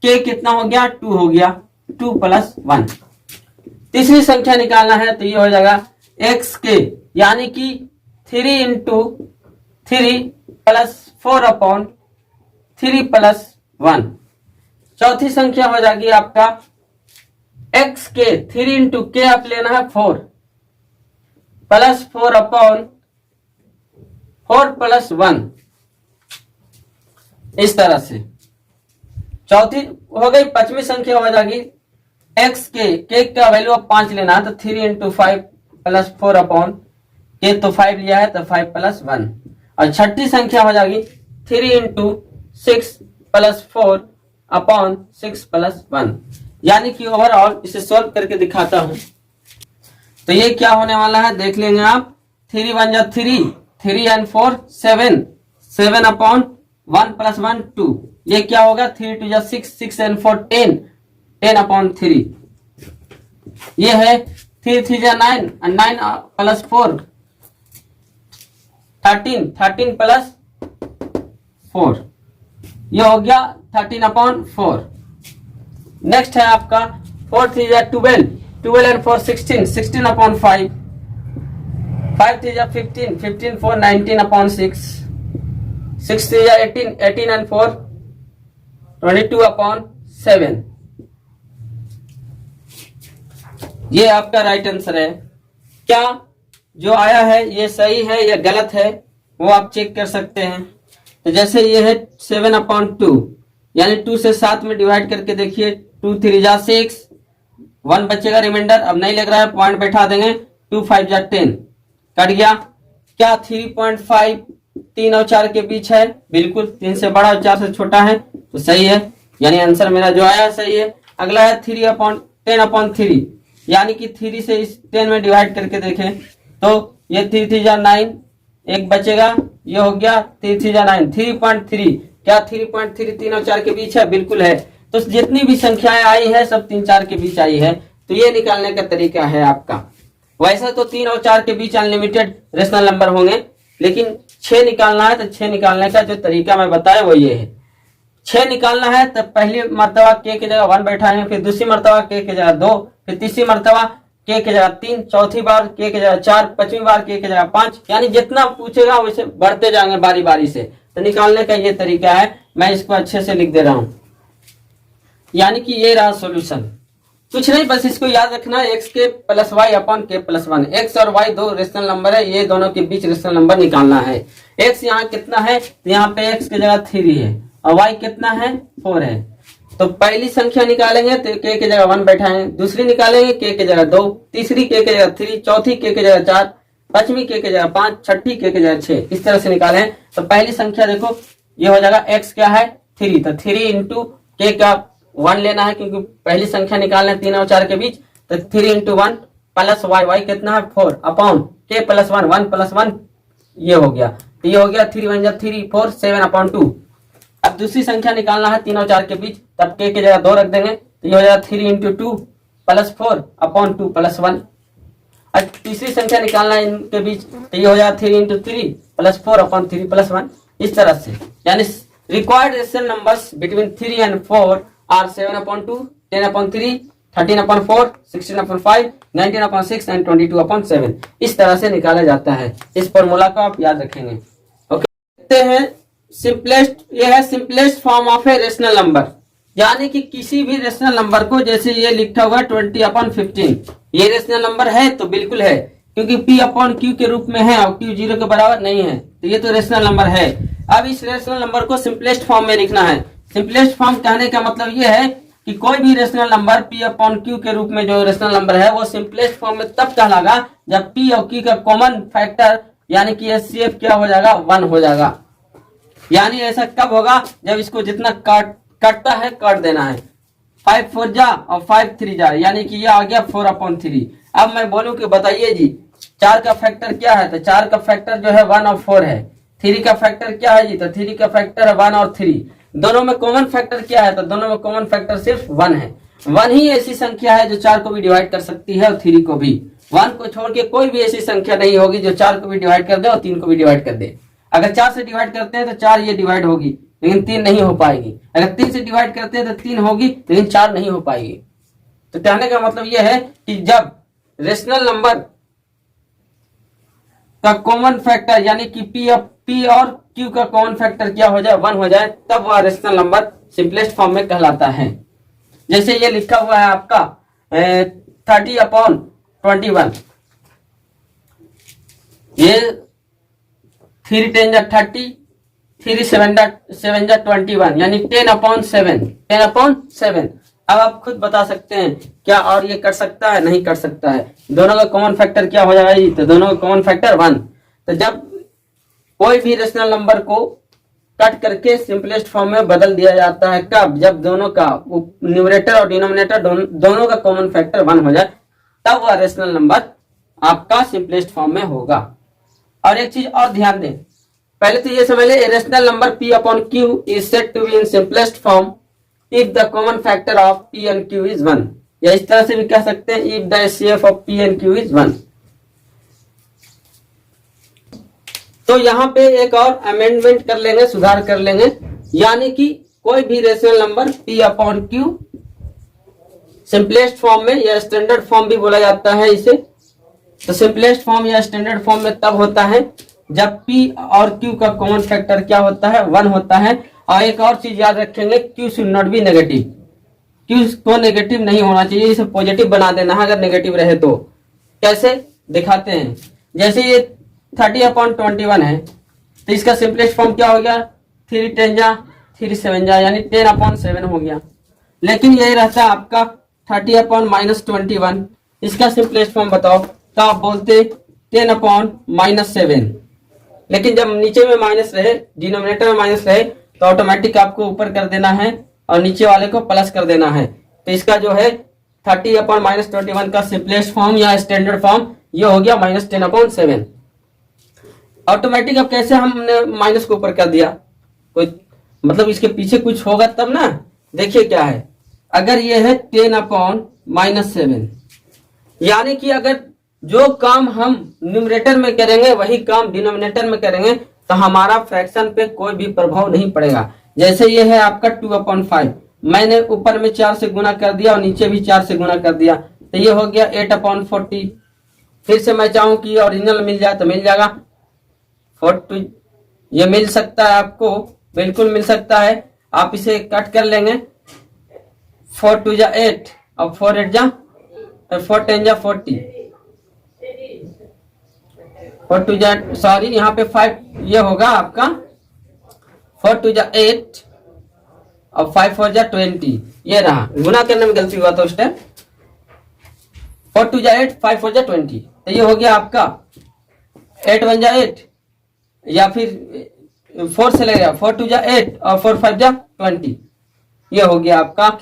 k कितना हो गया 2 हो गया, 2 प्लस 1। तीसरी संख्या निकालना है तो ये हो जाएगा x k यानी कि 3 इंटू 3 प्लस 4 अपॉन 3 प्लस 1। चौथी संख्या हो जाएगी आपका x के 3 इंटू के आप लेना है 4 प्लस 4 अपॉन 4 प्लस 1, इस तरह से। चौथी हो गई। पांचवी संख्या हो जाएगी x के का वैल्यू आप 5 लेना है, तो 3 इंटू 5 प्लस 4 अपॉन के तो 5 लिया है तो 5 प्लस 1। और छठी संख्या हो जाएगी 3 इंटू 6 प्लस 4 अपॉन 6 प्लस 1। यानी कि ओवरऑल इसे सॉल्व करके दिखाता हूं तो ये क्या होने वाला है देख लेंगे आप। 3 1 जा 3, 3 एंड 4 7, 7 अपॉन 1 प्लस 1 2। ये क्या होगा 3 2 जा 6, 6 एंड 4 10, 10 अपॉन 3। ये है 3 3 जा 9 एंड 9 प्लस 4 13, 13 प्लस 4। ये हो गया 13 अपॉन 4। नेक्स्ट है आपका 4 3 जा 12, 12 एंड 4 16, 16 अपॉन 5, 5 3 जा 15, 15 4 19 अपॉन 6, 6 3 जा 18, 18 एंड 4 22 अपॉन 7। ये आपका राइट आंसर है। क्या जो आया है ये सही है या गलत है वो आप चेक कर सकते हैं। तो जैसे ये है 7 अपॉन 2 यानी 2 से 7 में डिवाइड करके देखिए, 2 3 जा 6, 1 बचेगा रिमाइंडर, अब नहीं लग रहा है पॉइंट बैठा देंगे, 2 5 जा 10 कट गया। क्या 3.5 3 और 4 के बीच है, बिल्कुल 3 से बड़ा और 4 से छोटा है, तो सही है, यानी आंसर मेरा जो आया सही है। अगला है 3 अपॉन 10 अपॉन 3 यानी कि 3 से इस 10 में डिवाइड करके देखें तो ये 3 3 जा 9, एक बचेगा, ये हो गया 3 3 जा 9, 3.3। क्या 3.3 3 और 4 के बीच है, बिल्कुल है। तो जितनी भी संख्याएं आई है सब 3 4 के बीच आई है, तो ये निकालने का तरीका है आपका। वैसे तो 3 और 4 के बीच अनलिमिटेड रेशनल नंबर होंगे, लेकिन 6 निकालना है तो 6 निकालने का जो तरीका मैं बताया वो ये है। 6 निकालना है तो पहली मर्तबा के की जगह 1 बैठाएंगे, फिर दूसरी मर्तबा के की जगह 2, फिर तीसरी मर्तबा के की जगह 3, चौथी बार के की जगह 4, पांचवी बार के की जगह 5, यानी जितना पूछेगा वैसे बढ़ते जाएंगे बारी बारी से। तो निकालने का ये तरीका है, मैं इसको अच्छे से लिख दे रहा हूं। यानी कि ये रहा सॉल्यूशन, कुछ नहीं, बस इसको याद रखना है, x k plus y upon k plus 1। X और वाई दो रेशनल नंबर है, ये दोनों के बीच रेशनल नंबर निकालना है। एक्स यहाँ कितना है, तो यहाँ पे एक्स की जगह 3 है और वाई कितना है 4 है। तो पहली संख्या निकालेंगे तो के की जगह 1 बैठाएंगे, दूसरी निकालेंगे के की जगह 2, तीसरी के की जगह 3, चौथी के की जगह 4, पांचवी के की जगह 5, छठी के की जगह 6, इस तरह से निकालें। तो पहली संख्या देखो ये हो जाएगा एक्स क्या है 3, तो 3 इंटू के का 1 लेना है क्योंकि पहली संख्या निकालना है 3 और 4 के बीच, तो 3 इंटू 1 प्लस वाई, वाई कितना है 4 अपॉन के प्लस 1, 1 प्लस 1 ये हो गया, तो ये हो गया 3 1 3 4 7 अपॉन 2। अब दूसरी संख्या निकालना है 3 और 4 के बीच, तब के की जगह 2 रख देंगे, तो ये हो जाएगा 3 इंटू 2 प्लस 4 अपॉन 2 प्लस 1। अब तीसरी संख्या निकालना है इनके बीच, तो ये हो जाएगा 3 इंटू 3 प्लस 4 अपॉन 3 प्लस 1, इस तरह से। यानी required rational numbers between 3 and 4 are 7 upon 2, 10 upon 3, 13 upon 4, 16 upon 5, 19 upon 6 and 22 upon 7। इस तरह से निकाला जाता है। इस फॉर्मूला को आप याद रखेंगे। देखते हैं सिंपलेस्ट, ये है simplest form of a rational number, यानी कि किसी भी रेशनल नंबर को, जैसे ये लिखा हुआ 20/15, ये रेशनल नंबर है तो बिल्कुल है, क्योंकि P/Q के रूप में है और Q 0 के बराबर नहीं है, तो ये तो रेशनल नंबर है। अब इस रेशनल नंबर को सिंपलेस्ट फॉर्म में लिखना है। सिंपलेस्ट फॉर्म कहने का मतलब ये है कि कोई भी रेशनल नंबर P/Q के रूप में जो रेशनल नंबर है वो सिंपलेस्ट फॉर्म में तब कहलागा जब P और Q का कॉमन फैक्टर यानी कि HCF क्या हो जाएगा, 1 हो जाएगा। यानी ऐसा कब होगा, जब इसको जितना कटता है काट देना है। 5 4 जा और 5 3 जा, यानी कि ये आ गया 4/3। अब मैं बोलूं कि बताइए जी 4 का फैक्टर क्या है, तो 4 का फैक्टर जो है 1 और 4 है। 3 का फैक्टर क्या है जी, तो 3 का फैक्टर है 1 और 3। दोनों में कॉमन फैक्टर क्या है, तो दोनों में कॉमन फैक्टर सिर्फ 1 है। 1 ही ऐसी संख्या है जो 4 को भी डिवाइड कर सकती है और 3 को भी। 1 को छोड़ के कोई भी ऐसी संख्या नहीं होगी जो 4 को भी डिवाइड कर दे और 3 को भी डिवाइड कर दे। अगर 4 से डिवाइड करते हैं तो 4 ये डिवाइड होगी, लेकिन 3 नहीं हो पाएगी। अगर 3 से डिवाइड करते हैं तो 3 होगी, लेकिन 4 नहीं हो पाएगी। तो कहने का मतलब यह है कि जब रेशनल नंबर का कॉमन फैक्टर यानी कि P और Q का कॉमन फैक्टर क्या हो जाए, 1 हो जाए, तब वह रेशनल नंबर सिंपलेस्ट फॉर्म में कहलाता है। जैसे ये लिखा हुआ है आपका 30/21, ये 3 10 जा 30, 3 7 जा 21, यानी 10/7। अब आप खुद बता सकते हैं क्या और ये कर सकता है, नहीं कर सकता है। दोनों का कॉमन फैक्टर क्या हो जाएगा जी, तो दोनों का कॉमन फैक्टर 1। तो जब कोई भी रेशनल नंबर को कट करके सिंपलेस्ट फॉर्म में बदल दिया जाता है, कब, जब दोनों का न्यूमरेटर और डिनोमिनेटर दोनों का कॉमन फैक्टर 1 हो जाए, तब वह रेशनल नंबर आपका सिंपलेस्ट फॉर्म में होगा। और एक चीज और ध्यान दें, पहले तो ये समझ ले, rational number P/Q is said to be in simplest form if the common factor of P and Q is 1, या इस तरह से भी कह सकते हैं if the HCF of P and Q is 1। तो यहाँ पे एक और अमेंडमेंट कर लेंगे, सुधार कर लेंगे, यानी कि कोई भी rational number P/Q simplest form में या स्टैंडर्ड फॉर्म भी बोला जाता है इसे, तो सिंपलेस्ट फॉर्म या स्टैंडर्ड फॉर्म में तब होता है जब P और Q का कॉमन फैक्टर क्या होता है, 1 होता है। और एक और चीज याद रखेंगे, Q should not be negative. Q को नेगेटिव नहीं होना चाहिए, इसे पॉजिटिव बना देना है अगर नेगेटिव रहे तो। कैसे दिखाते हैं, जैसे ये 30/21 है, तो इसका सिंपलेस्ट फॉर्म क्या हो गया, 3 10 जा 3 7 जा, यानी 10/7 हो गया। लेकिन यही रहता है आपका 30/-21, इसका सिंपलेस्ट फॉर्म बताओ, तो आप बोलते 10/-7। लेकिन जब नीचे में माइनस रहे, डिनोमिनेटर में माइनस रहे, तो ऑटोमेटिक आपको ऊपर कर देना है और नीचे वाले को प्लस कर देना है। तो इसका जो है 30/-21 का सिंपलेस्ट फॉर्म या स्टैंडर्ड फॉर्म ये हो गया -10/7। ऑटोमेटिक अब कैसे हमने माइनस को ऊपर कर दिया, कोई मतलब इसके पीछे कुछ होगा तब ना। देखिए क्या है, अगर ये है 10/-7, यानी कि अगर जो काम हम न्यूमरेटर में करेंगे वही काम डिनोमिनेटर में करेंगे, तो हमारा फ्रैक्शन पे कोई भी प्रभाव नहीं पड़ेगा। जैसे ये है आपका 2/5, मैंने ऊपर में 4 से गुना कर दिया और नीचे भी 4 से गुना कर दिया, तो ये हो गया 8/40। फिर से मैं चाहूं कि ओरिजिनल मिल जाए तो मिल जाएगा, 42 ये मिल सकता है आपको, बिल्कुल मिल सकता है। आप इसे कट कर लेंगे, 4 2 जा 8 और 4 8 जा 4 10 जा 40, 4 2 जा सॉरी यहाँ पे 5 ये होगा आपका 4 2 जा 8 और 5 4 जा 20, ये रहा, गुना करने में गलती हुआ तो उस टाइम 4 2 जा 8 5 4 जा 20, तो ये हो गया आपका 8 1 जा 8, या फिर 4 से लगेगा 4 2 जा 8 और 4 5 जा 20, ये हो गया आपका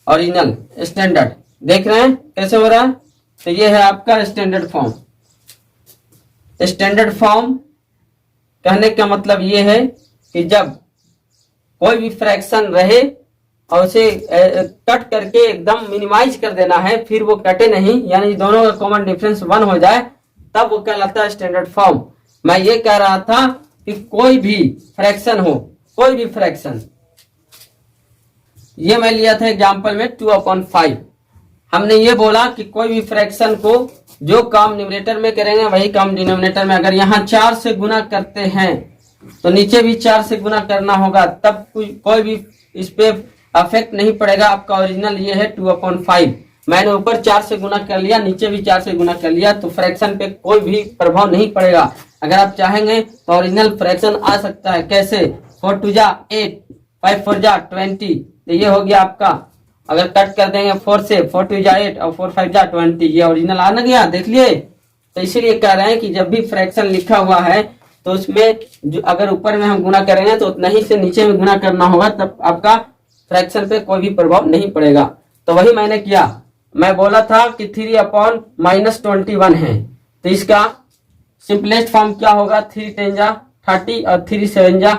ओरिजिनल स्टैंडर्ड। देख रहे हैं कैसे हो रहा है, तो ये है आपका स्टैंडर्ड फॉर्म। स्टैंडर्ड फॉर्म कहने का मतलब ये है कि जब कोई भी फ्रैक्शन रहे और उसे कट करके एकदम मिनिमाइज कर देना है, फिर वो कटे नहीं, यानी दोनों का कॉमन डिफरेंस 1 हो जाए, तब वो कहलाता है स्टैंडर्ड फॉर्म। मैं ये कह रहा था कि कोई भी फ्रैक्शन हो, कोई भी फ्रैक्शन, ये मैं लिया था एग्जांपल में 2/5, हमने ये बोला कि कोई भी फ्रैक्शन को जो काम न्यूमरेटर में करेंगे वही काम डिनोमिनेटर में। अगर यहाँ 4 से गुना करते हैं तो नीचे भी 4 से गुना करना होगा, तब कोई भी इस पे अफेक्ट नहीं पड़ेगा। आपका ओरिजिनल ये है 2/5। मैंने ऊपर 4 से गुना कर लिया, नीचे भी 4 से गुना कर लिया, तो फ्रैक्शन पे कोई भी प्रभाव नहीं पड़ेगा। अगर आप चाहेंगे तो ओरिजिनल फ्रैक्शन आ सकता है। कैसे? 4 2 जा 8, 5 4 जा 20, तो ये हो गया आपका। अगर कट कर देंगे 4 से, 4 2 जा 8 और 4 5 जा 20, ये ओरिजिनल आ ना गया, देख लिए। तो इसीलिए कह रहे हैं कि जब भी फ्रैक्शन लिखा हुआ है तो उसमें जो अगर ऊपर में हम गुना करेंगे तो उतना ही से नीचे में गुना करना होगा, तब आपका फ्रैक्शन पे कोई भी प्रभाव नहीं पड़ेगा। तो वही मैंने किया। मैं बोला था कि 3/-21 है, तो इसका सिंपलेस्ट फॉर्म क्या होगा? 3 10 जा 30 और 3 7 जा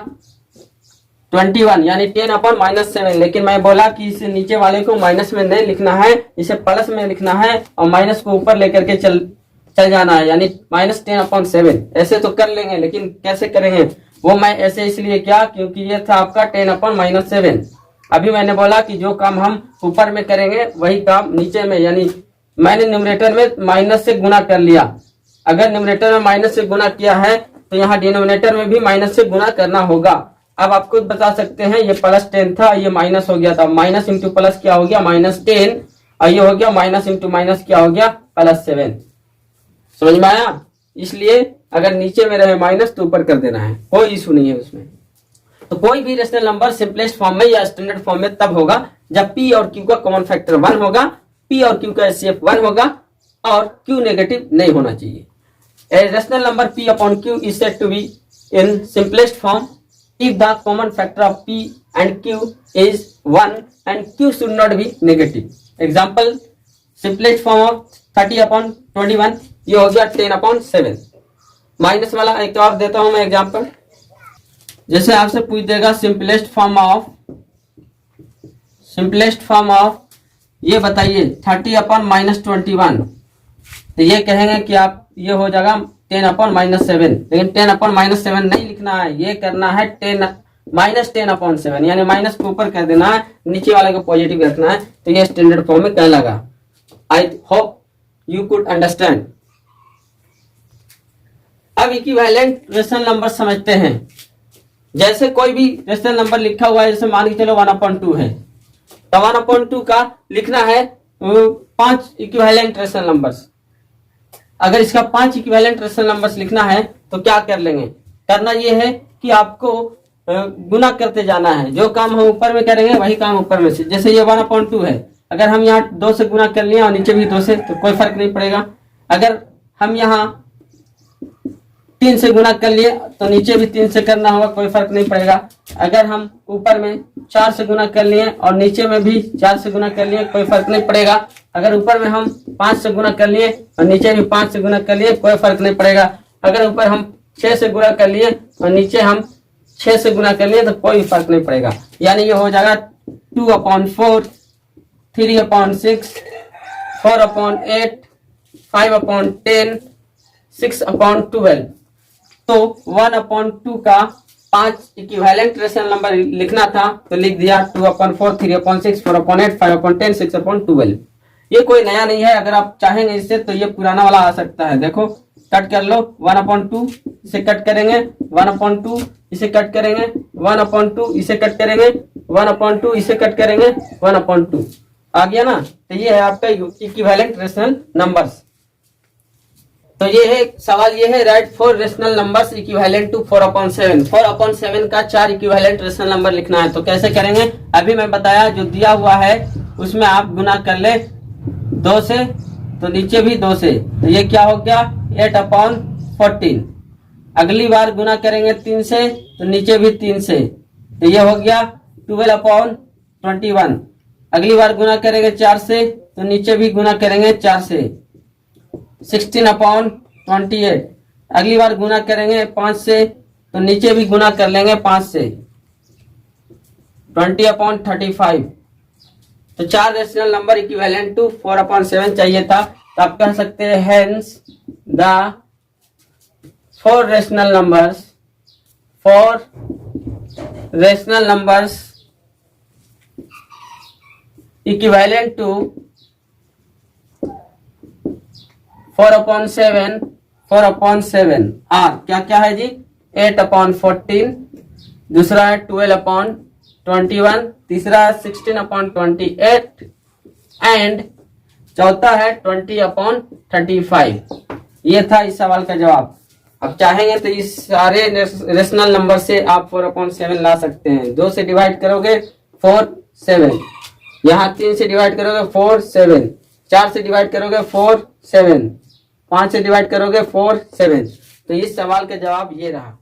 21, यानी 10/-7। लेकिन मैं बोला कि इसे नीचे वाले को माइनस में नहीं लिखना है, इसे प्लस में लिखना है और माइनस को ऊपर लेकर के चल जाना है, यानी -10/7। ऐसे तो कर लेंगे, लेकिन कैसे करेंगे वो मैं ऐसे इसलिए किया क्योंकि ये था आपका 10/-7। अभी मैंने बोला कि जो काम हम ऊपर में करेंगे वही काम नीचे में, यानी मैंने न्यूमरेटर में माइनस से गुना कर लिया। अगर न्यूमरेटर में माइनस से गुना किया है तो यहाँ डिनोमिनेटर में भी माइनस से गुना करना होगा। अब आप खुद बता सकते हैं, ये +10 था, ये माइनस हो गया था, माइनस इंटू प्लस क्या हो गया? -10, और ये हो गया माइनस इंटू माइनस क्या हो गया? +7। समझ में आया? इसलिए अगर नीचे में रहे माइनस तो ऊपर कर देना है, कोई इशू नहीं है उसमें। तो कोई भी रेशनल नंबर सिंपलेस्ट फॉर्म में या स्टैंडर्ड फॉर्म में तब होगा जब P और Q का कॉमन फैक्टर 1 होगा, P और Q का HCF 1 होगा और Q नेगेटिव नहीं होना चाहिए। A rational number P/Q is said to be in simplest form if the common factor of P and Q is 1 and Q should not be negative. Example, simplest form of 30/21, ये हो गया 10/7। Minus वाला एक और देता हूं मैं example. जैसे आपसे पूछ देगा सिंपलेस्ट फॉर्म ऑफ ये बताइए 30/-21, तो ये कहेंगे कि आप ये हो जाएगा 10/-7, लेकिन 10/-7 नहीं लिखना है, ये करना है -10/7, यानी माइनस को ऊपर कर देना है, नीचे वाले को पॉजिटिव रखना है। तो ये स्टैंडर्ड फॉर्म में कहलागा। I hope you could understand. अब इक्विवेलेंट रेशनल नंबर समझते हैं। जैसे कोई भी रेशनल नंबर लिखा हुआ है, जैसे मान के चलो 1/2 है, तो 1/2 का लिखना है 5 इक्विवेलेंट रेशनल नंबर्स। अगर इसका 5 इक्विवेलेंट रेशनल नंबर्स लिखना है तो क्या कर लेंगे? करना ये है कि आपको गुना करते जाना है। जो काम हम ऊपर में करेंगे वही काम ऊपर में से। जैसे ये 1/2 है, अगर हम यहाँ 2 से गुना कर लिए और नीचे भी 2 से, तो कोई फर्क नहीं पड़ेगा। अगर हम यहाँ 3 से गुना कर लिए तो नीचे भी 3 से करना होगा, कोई फर्क नहीं पड़ेगा। अगर हम ऊपर में 4 से गुना कर लिए और नीचे में भी 4 से गुना कर लिए, कोई फर्क नहीं पड़ेगा। अगर ऊपर में हम 5 से गुना कर लिए और नीचे भी 5 से गुना कर लिए, कोई फर्क नहीं पड़ेगा। अगर ऊपर हम 6 से गुना कर लिए और नीचे हम 6 से गुना कर लिए, तो कोई फर्क नहीं पड़ेगा। यानी ये हो जाएगा 2/4, 3/6, 4/8, 5/10, 6/12। तो 1/2 का 5 इक्विवेलेंट रेशनल नंबर लिखना था, तो लिख दिया 2/4, 3/6, 4/8, 5/10, 6/12। ये कोई नया नहीं है। अगर आप चाहेंगे इससे तो ये पुराना वाला आ सकता है। देखो कट कर लो, 1/2 इसे कट करेंगे, 1/2 इसे कट करेंगे, 1/2 इसे कट करेंगे, 1/2 इसे कट करेंगे, 1/2 आ गया ना। तो ये है आपका इक्विवेलेंट रेशनल नंबर्स। तो ये है सवाल, ये है write 4 rational numbers equivalent to 4/7। 4/7 का 4 इक्विवेलेंट रेशनल नंबर लिखना है। तो कैसे करेंगे? अभी मैं बताया, जो दिया हुआ है उसमें आप गुना कर ले 2 से, तो नीचे भी 2 से, तो ये क्या हो गया 8/14। अगली बार गुना करेंगे 3 से, तो नीचे भी 3 से, तो ये हो गया 12/21। अगली बार गुना करेंगे 4 से, तो नीचे भी गुना करेंगे 4 से, 16/28। अगली बार गुना करेंगे 5 से, तो नीचे भी गुना कर लेंगे 5 से, 20/35। तो 4 रेशनल नंबर इक्विवेलेंट टू 4/7 चाहिए था। तो आप कह सकते हैं hence the 4 rational numbers equivalent to 4/7 are क्या क्या है जी? 8/14, दूसरा है 12/21, तीसरा है 16/28 एंड चौथा है 20/35। ये था इस सवाल का जवाब। अब चाहेंगे तो इस सारे रेशनल नंबर से आप 4/7 ला सकते हैं। 2 से डिवाइड करोगे 4 7, यहाँ 3 से डिवाइड करोगे 4 7, 4 से डिवाइड करोगे 4 7, 5 से डिवाइड करोगे 4 7। तो इस सवाल का जवाब ये रहा।